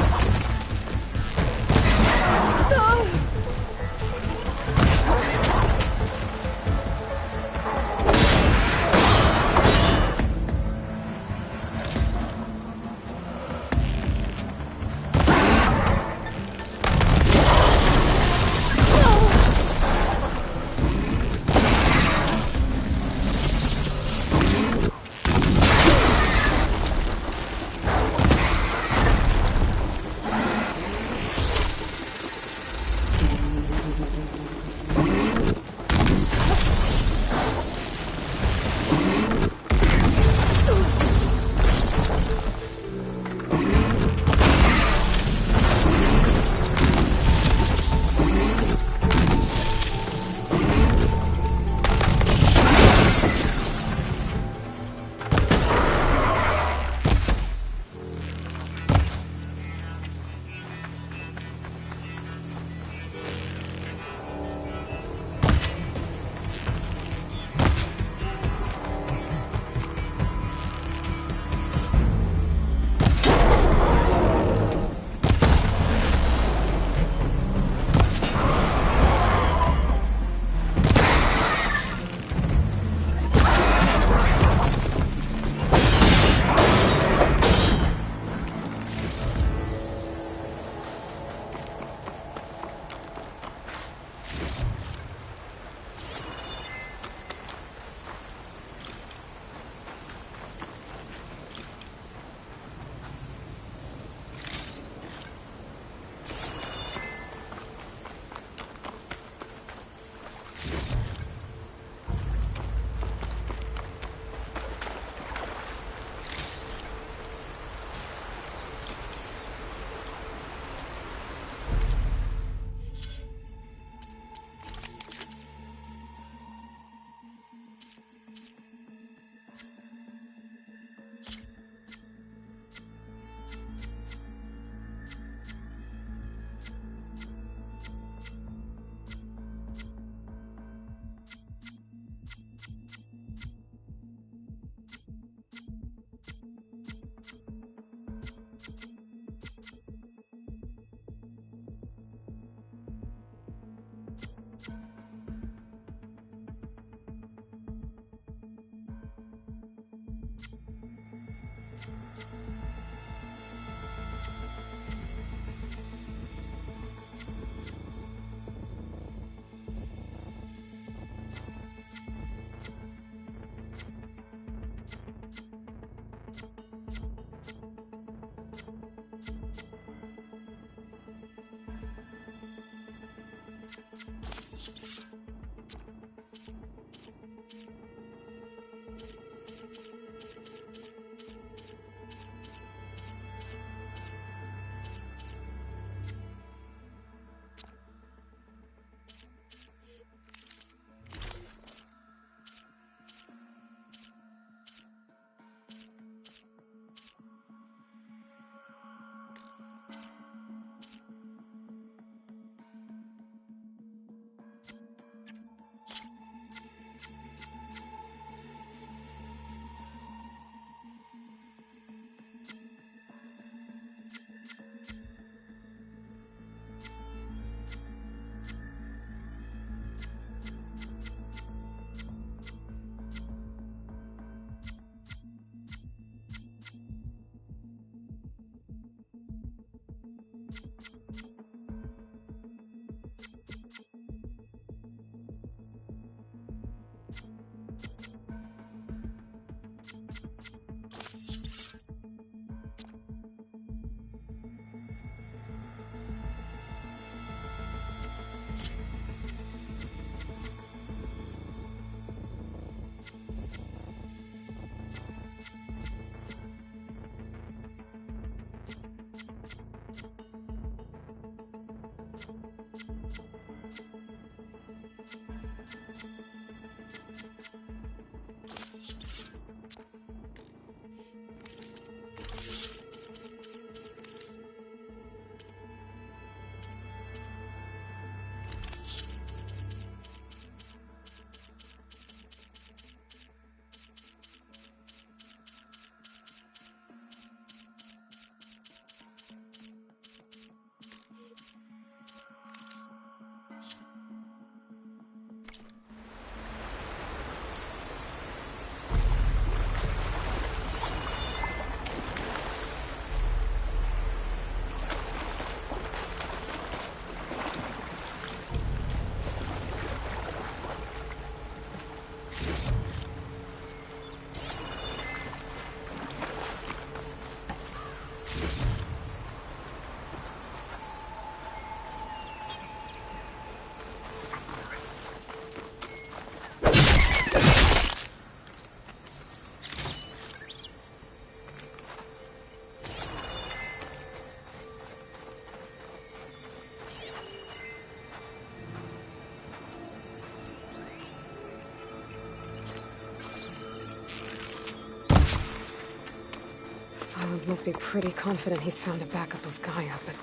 must be pretty confident he's found a backup of Gaia, but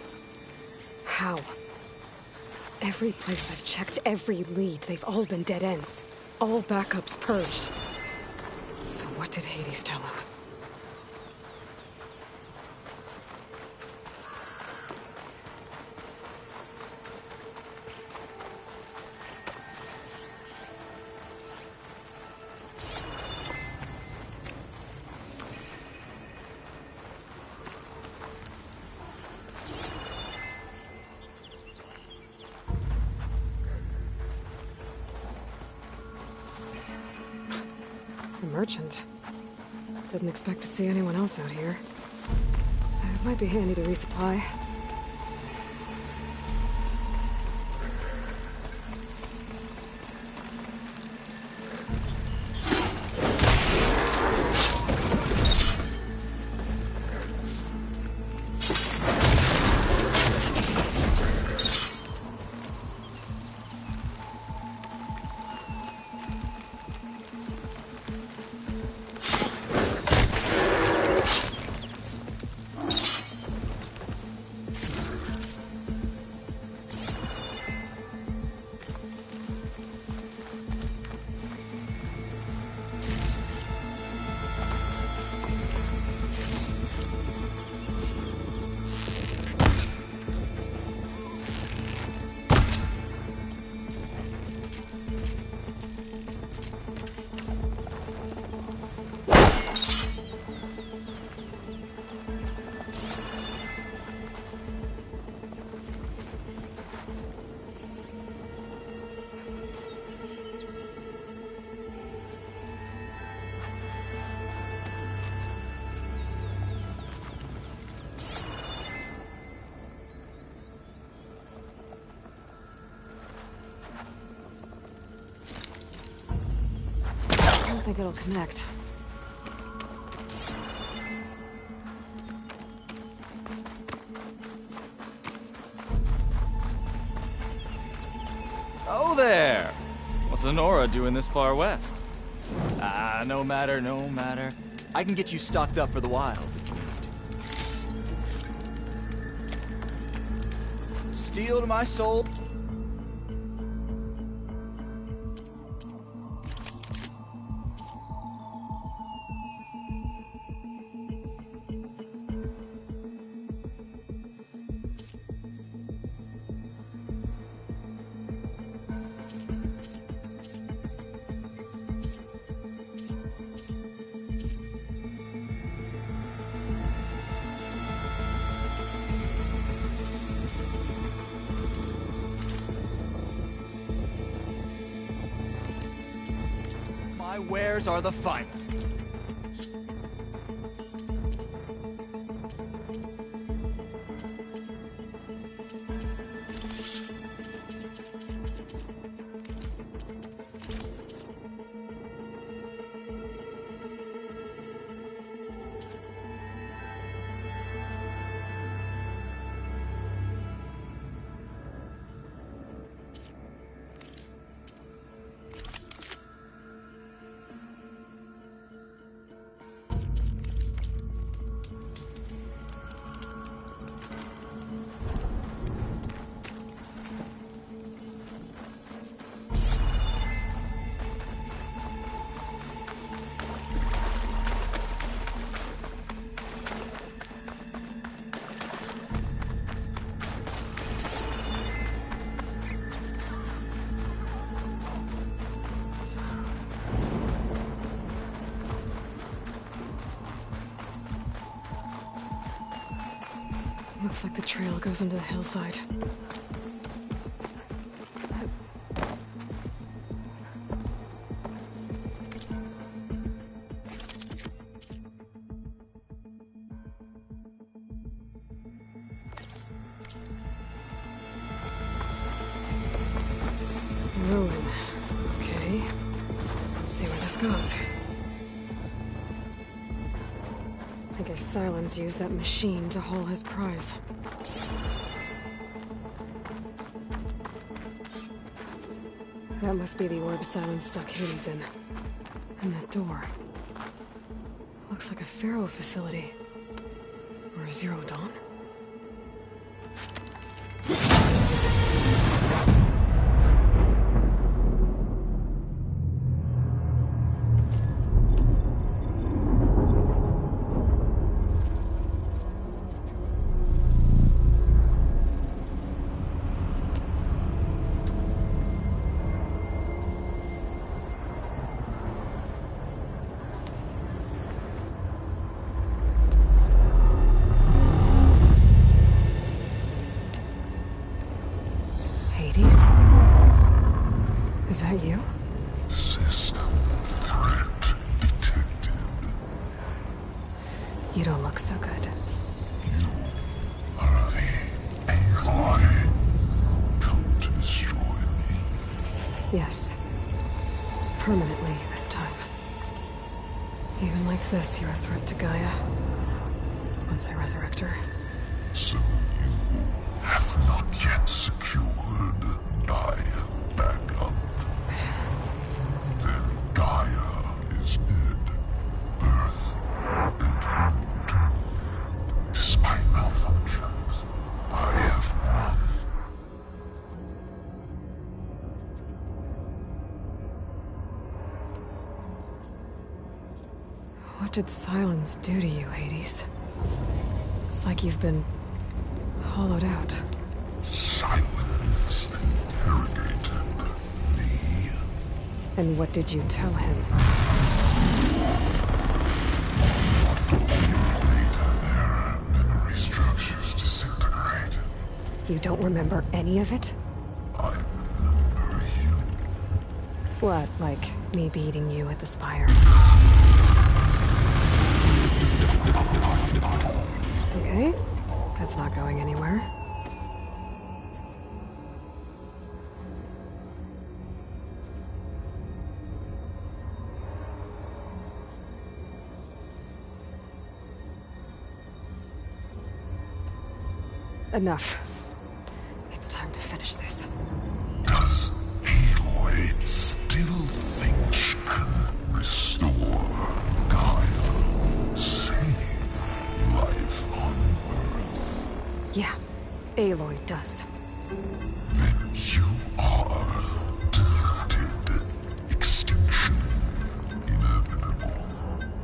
how? Every place I've checked, every lead, they've all been dead ends. All backups purged. So what did Hades tell him? Merchant. Didn't expect to see anyone else out here. It might be handy to resupply. I don't think it'll connect. Oh there! What's Honora doing this far west? No matter, no matter. I can get you stocked up for the wild if you need to. Steel to my soul. My wares are the finest. Looks like the trail goes into the hillside. Ruin. Okay. Let's see where this goes. I guess Silence used that machine to haul his prize. That must be the orb Silence stuck Hades in. And that door. Looks like a Pharaoh facility. Or Zero Dawn? Is that you? System threat detected. You don't look so good. You are the Aloy. Come to destroy me. Yes. Permanently this time. Even like this, you're a threat to Gaia. Once I resurrect her. So you have not yet secured Gaia back up. Then Gaia is dead. Earth and you doomed. Despite malfunctions, I have won. What did silence do to you, Hades? It's like you've been hollowed out. Silence interrogated me. And what did you tell him? Data error, memory structures disintegrate. You don't remember any of it? I remember you. What, like me beating you at the Spire? Okay, that's not going anywhere. Enough. It's time to finish this. Does Aloy still think she can restore Gaia? Save life on Earth? Yeah, Aloy does. Then you are defeated. Extinction inevitable.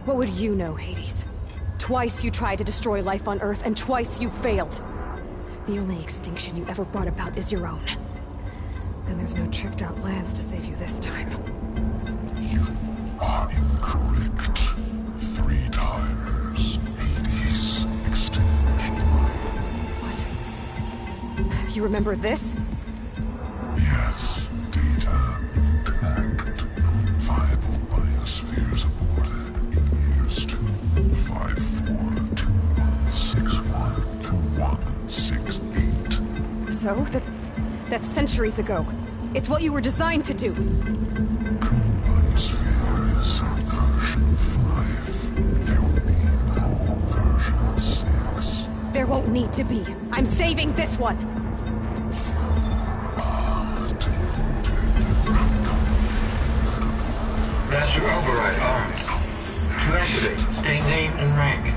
What would you know, Hades? Twice you tried to destroy life on Earth, and twice you failed. The only extinction you ever brought about is your own. And there's no tricked-out plans to save you this time. You are incorrect. 3 times. Hades extinguished life. What? You remember this? Yes. Data intact. Non-viable biospheres aborted in years 254, 2161, 2168. So? That's centuries ago. It's what you were designed to do. Biosphere is version 5. There will be no version 6. There won't need to be. I'm saving this one. Master override armed. To activate, state name and rank.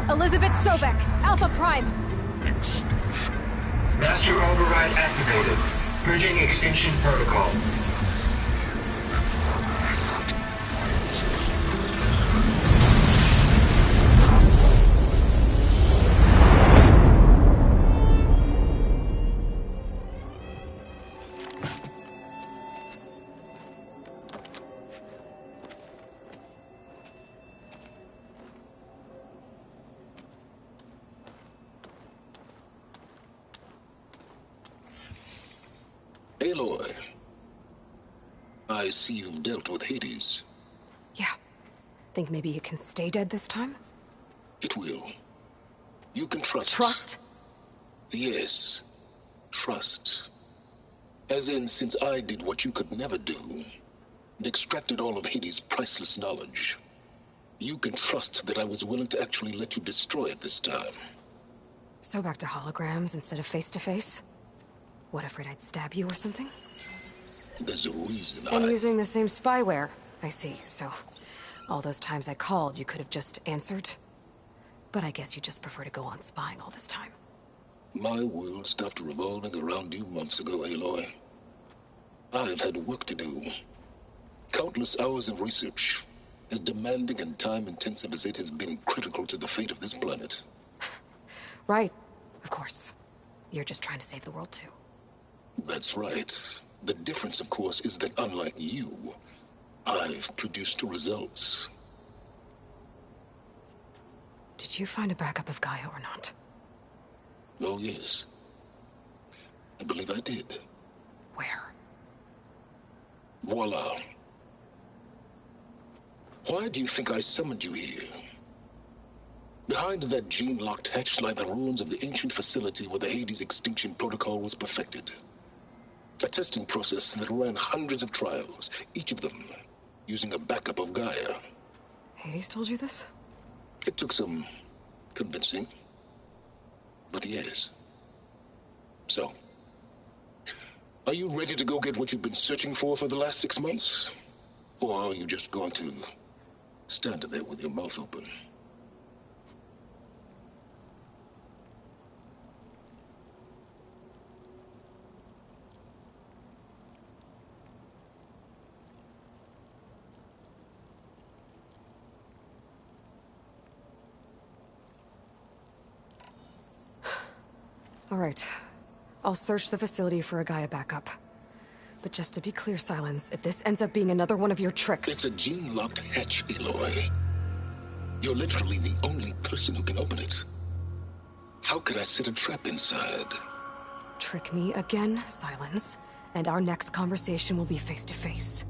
Elizabeth Sobek, Alpha Prime. Master override activated. Bridging extinction protocol. Aloy, I see you've dealt with Hades. Yeah. Think maybe you can stay dead this time? It will. You can trust. Trust? Yes. Trust. As in, since I did what you could never do, and extracted all of Hades' priceless knowledge, you can trust that I was willing to actually let you destroy it this time. So back to holograms instead of face-to-face? What, afraid I'd stab you or something? There's a reason And using the same spyware. I see, so all those times I called, you could have just answered? But I guess you just prefer to go on spying all this time. My world stopped revolving around you months ago, Aloy. I've had work to do. Countless hours of research, as demanding and time-intensive as it has been critical to the fate of this planet. Right. Of course. You're just trying to save the world, too. That's right. The difference, of course, is that unlike you, I've produced results. Did you find a backup of Gaia or not? Oh, yes. I believe I did. Where? Voila. Why do you think I summoned you here? Behind that gene-locked hatch lie the ruins of the ancient facility where the Hades extinction protocol was perfected. A testing process that ran hundreds of trials, each of them using a backup of Gaia. Hades told you this? It took some convincing, but yes. So, are you ready to go get what you've been searching for the last 6 months? Or are you just going to stand there with your mouth open? All right. I'll search the facility for a Gaia backup. But just to be clear, Silence, if this ends up being another one of your tricks... It's a gene-locked hatch, Aloy. You're literally the only person who can open it. How could I set a trap inside? Trick me again, Silence, and our next conversation will be face-to-face.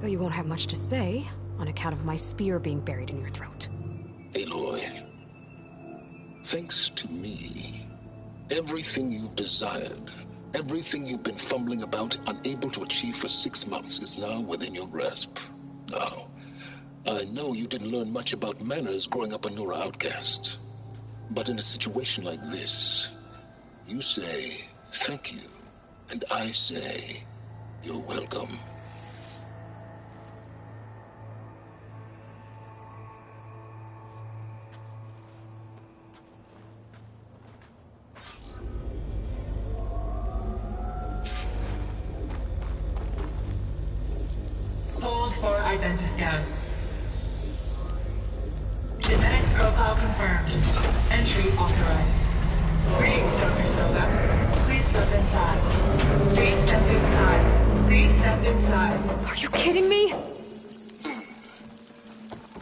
Though you won't have much to say, on account of my spear being buried in your throat. Aloy, thanks to me, everything you've desired, everything you've been fumbling about, unable to achieve for 6 months, is now within your grasp. Now, I know you didn't learn much about manners growing up a Nora outcast. But in a situation like this, you say, thank you, and I say, you're welcome. Hold for identiscan. Genetic profile confirmed. Entry authorized. Greetings, Dr. Soga. Please step inside. Please step inside. Please step inside. Are you kidding me?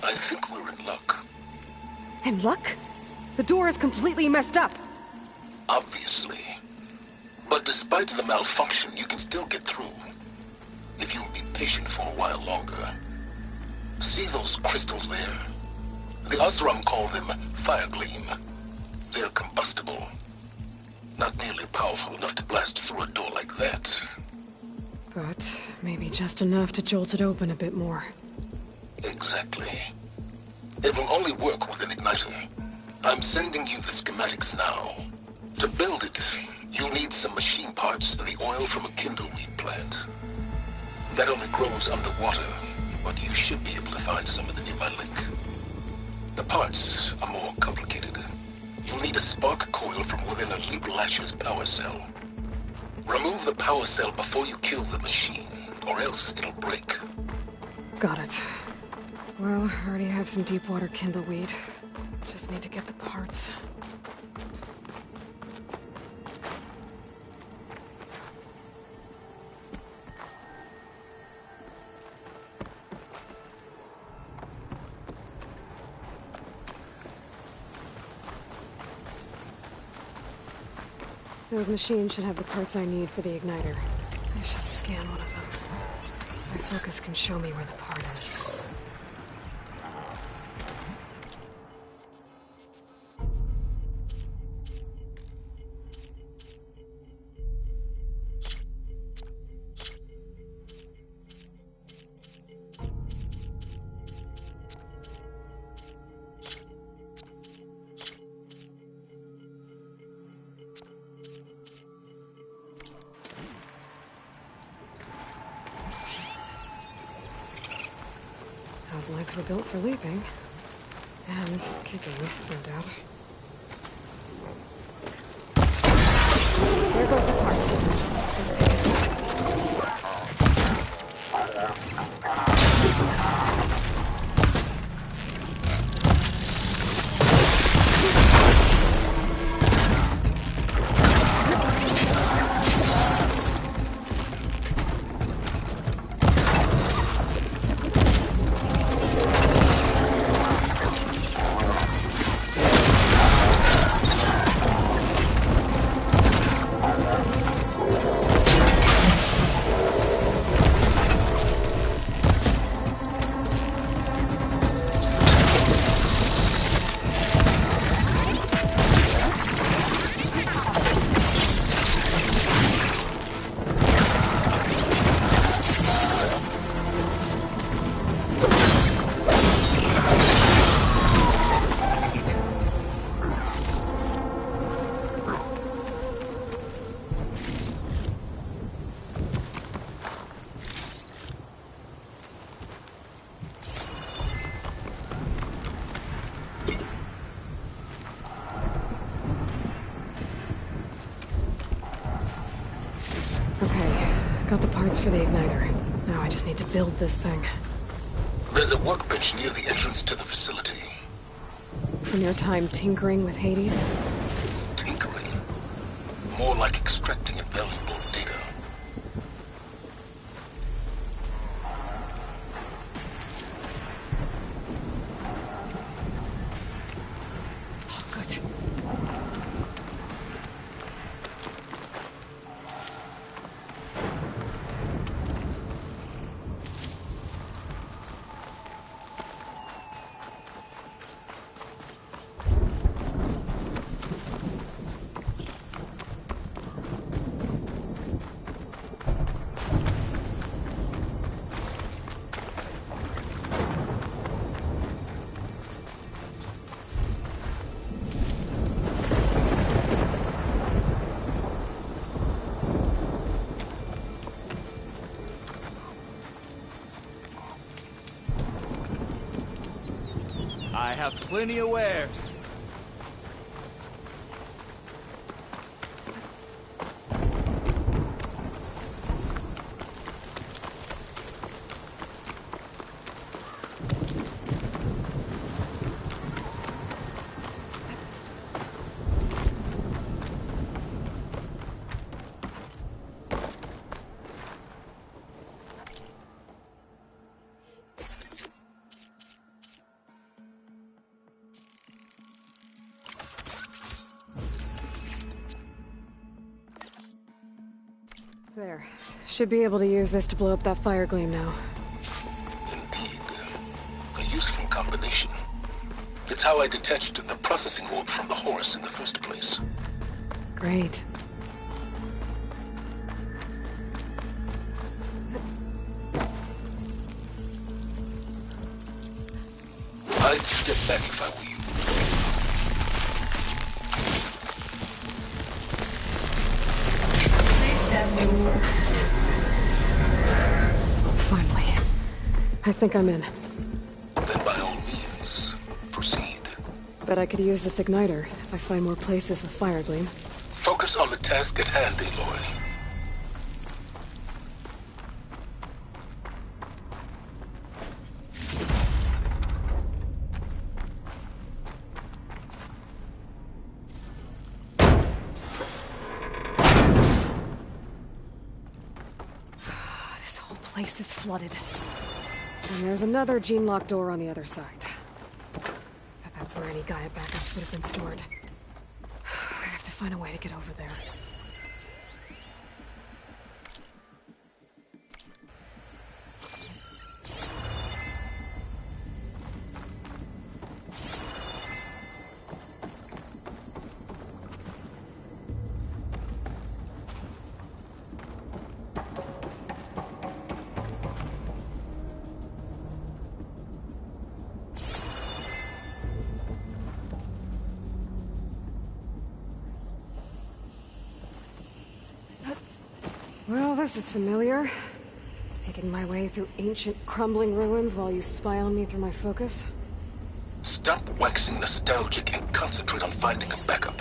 I think we're in luck. In luck? The door is completely messed up. Obviously. But despite the malfunction, you can still get through. If you'll be patient for a while longer. See those crystals there? The Osram call them fire gleam. They're combustible. Not nearly powerful enough to blast through a door like that. But maybe just enough to jolt it open a bit more. Exactly. It will only work with an igniter. I'm sending you the schematics now. To build it, you'll need some machine parts and the oil from a kindleweed plant. That only grows underwater, but you should be able to find some in the nearby lake. The parts are more complicated. You'll need a spark coil from within a Leap Lasher's power cell. Remove the power cell before you kill the machine, or else it'll break. Got it. Well, I already have some deep water kindleweed. Just need to get the parts. Those machines should have the parts I need for the igniter. I should scan one of them. My focus can show me where the part is. Those legs were built for leaping. And kicking, no doubt. There goes the part. Got the parts for the igniter. Now I just need to build this thing. There's a workbench near the entrance to the facility. From your time tinkering with Hades? Tinkering? More like extracting invaluable data. Oh, good. I have plenty of wares. There. Should be able to use this to blow up that fire gleam now. Indeed. A useful combination. It's how I detached the processing orb from the Horus in the first place. Great. I'd step back if I were you. Finally. I think I'm in. Then by all means, proceed. Bet I could use this igniter if I find more places with fire gleam. Focus on the task at hand, Aloy. Place is flooded. And there's another gene-lock door on the other side. But that's where any Gaia backups would have been stored. I have to find a way to get over there. Well, this is familiar. Making my way through ancient, crumbling ruins while you spy on me through my focus. Stop waxing nostalgic and concentrate on finding a backup.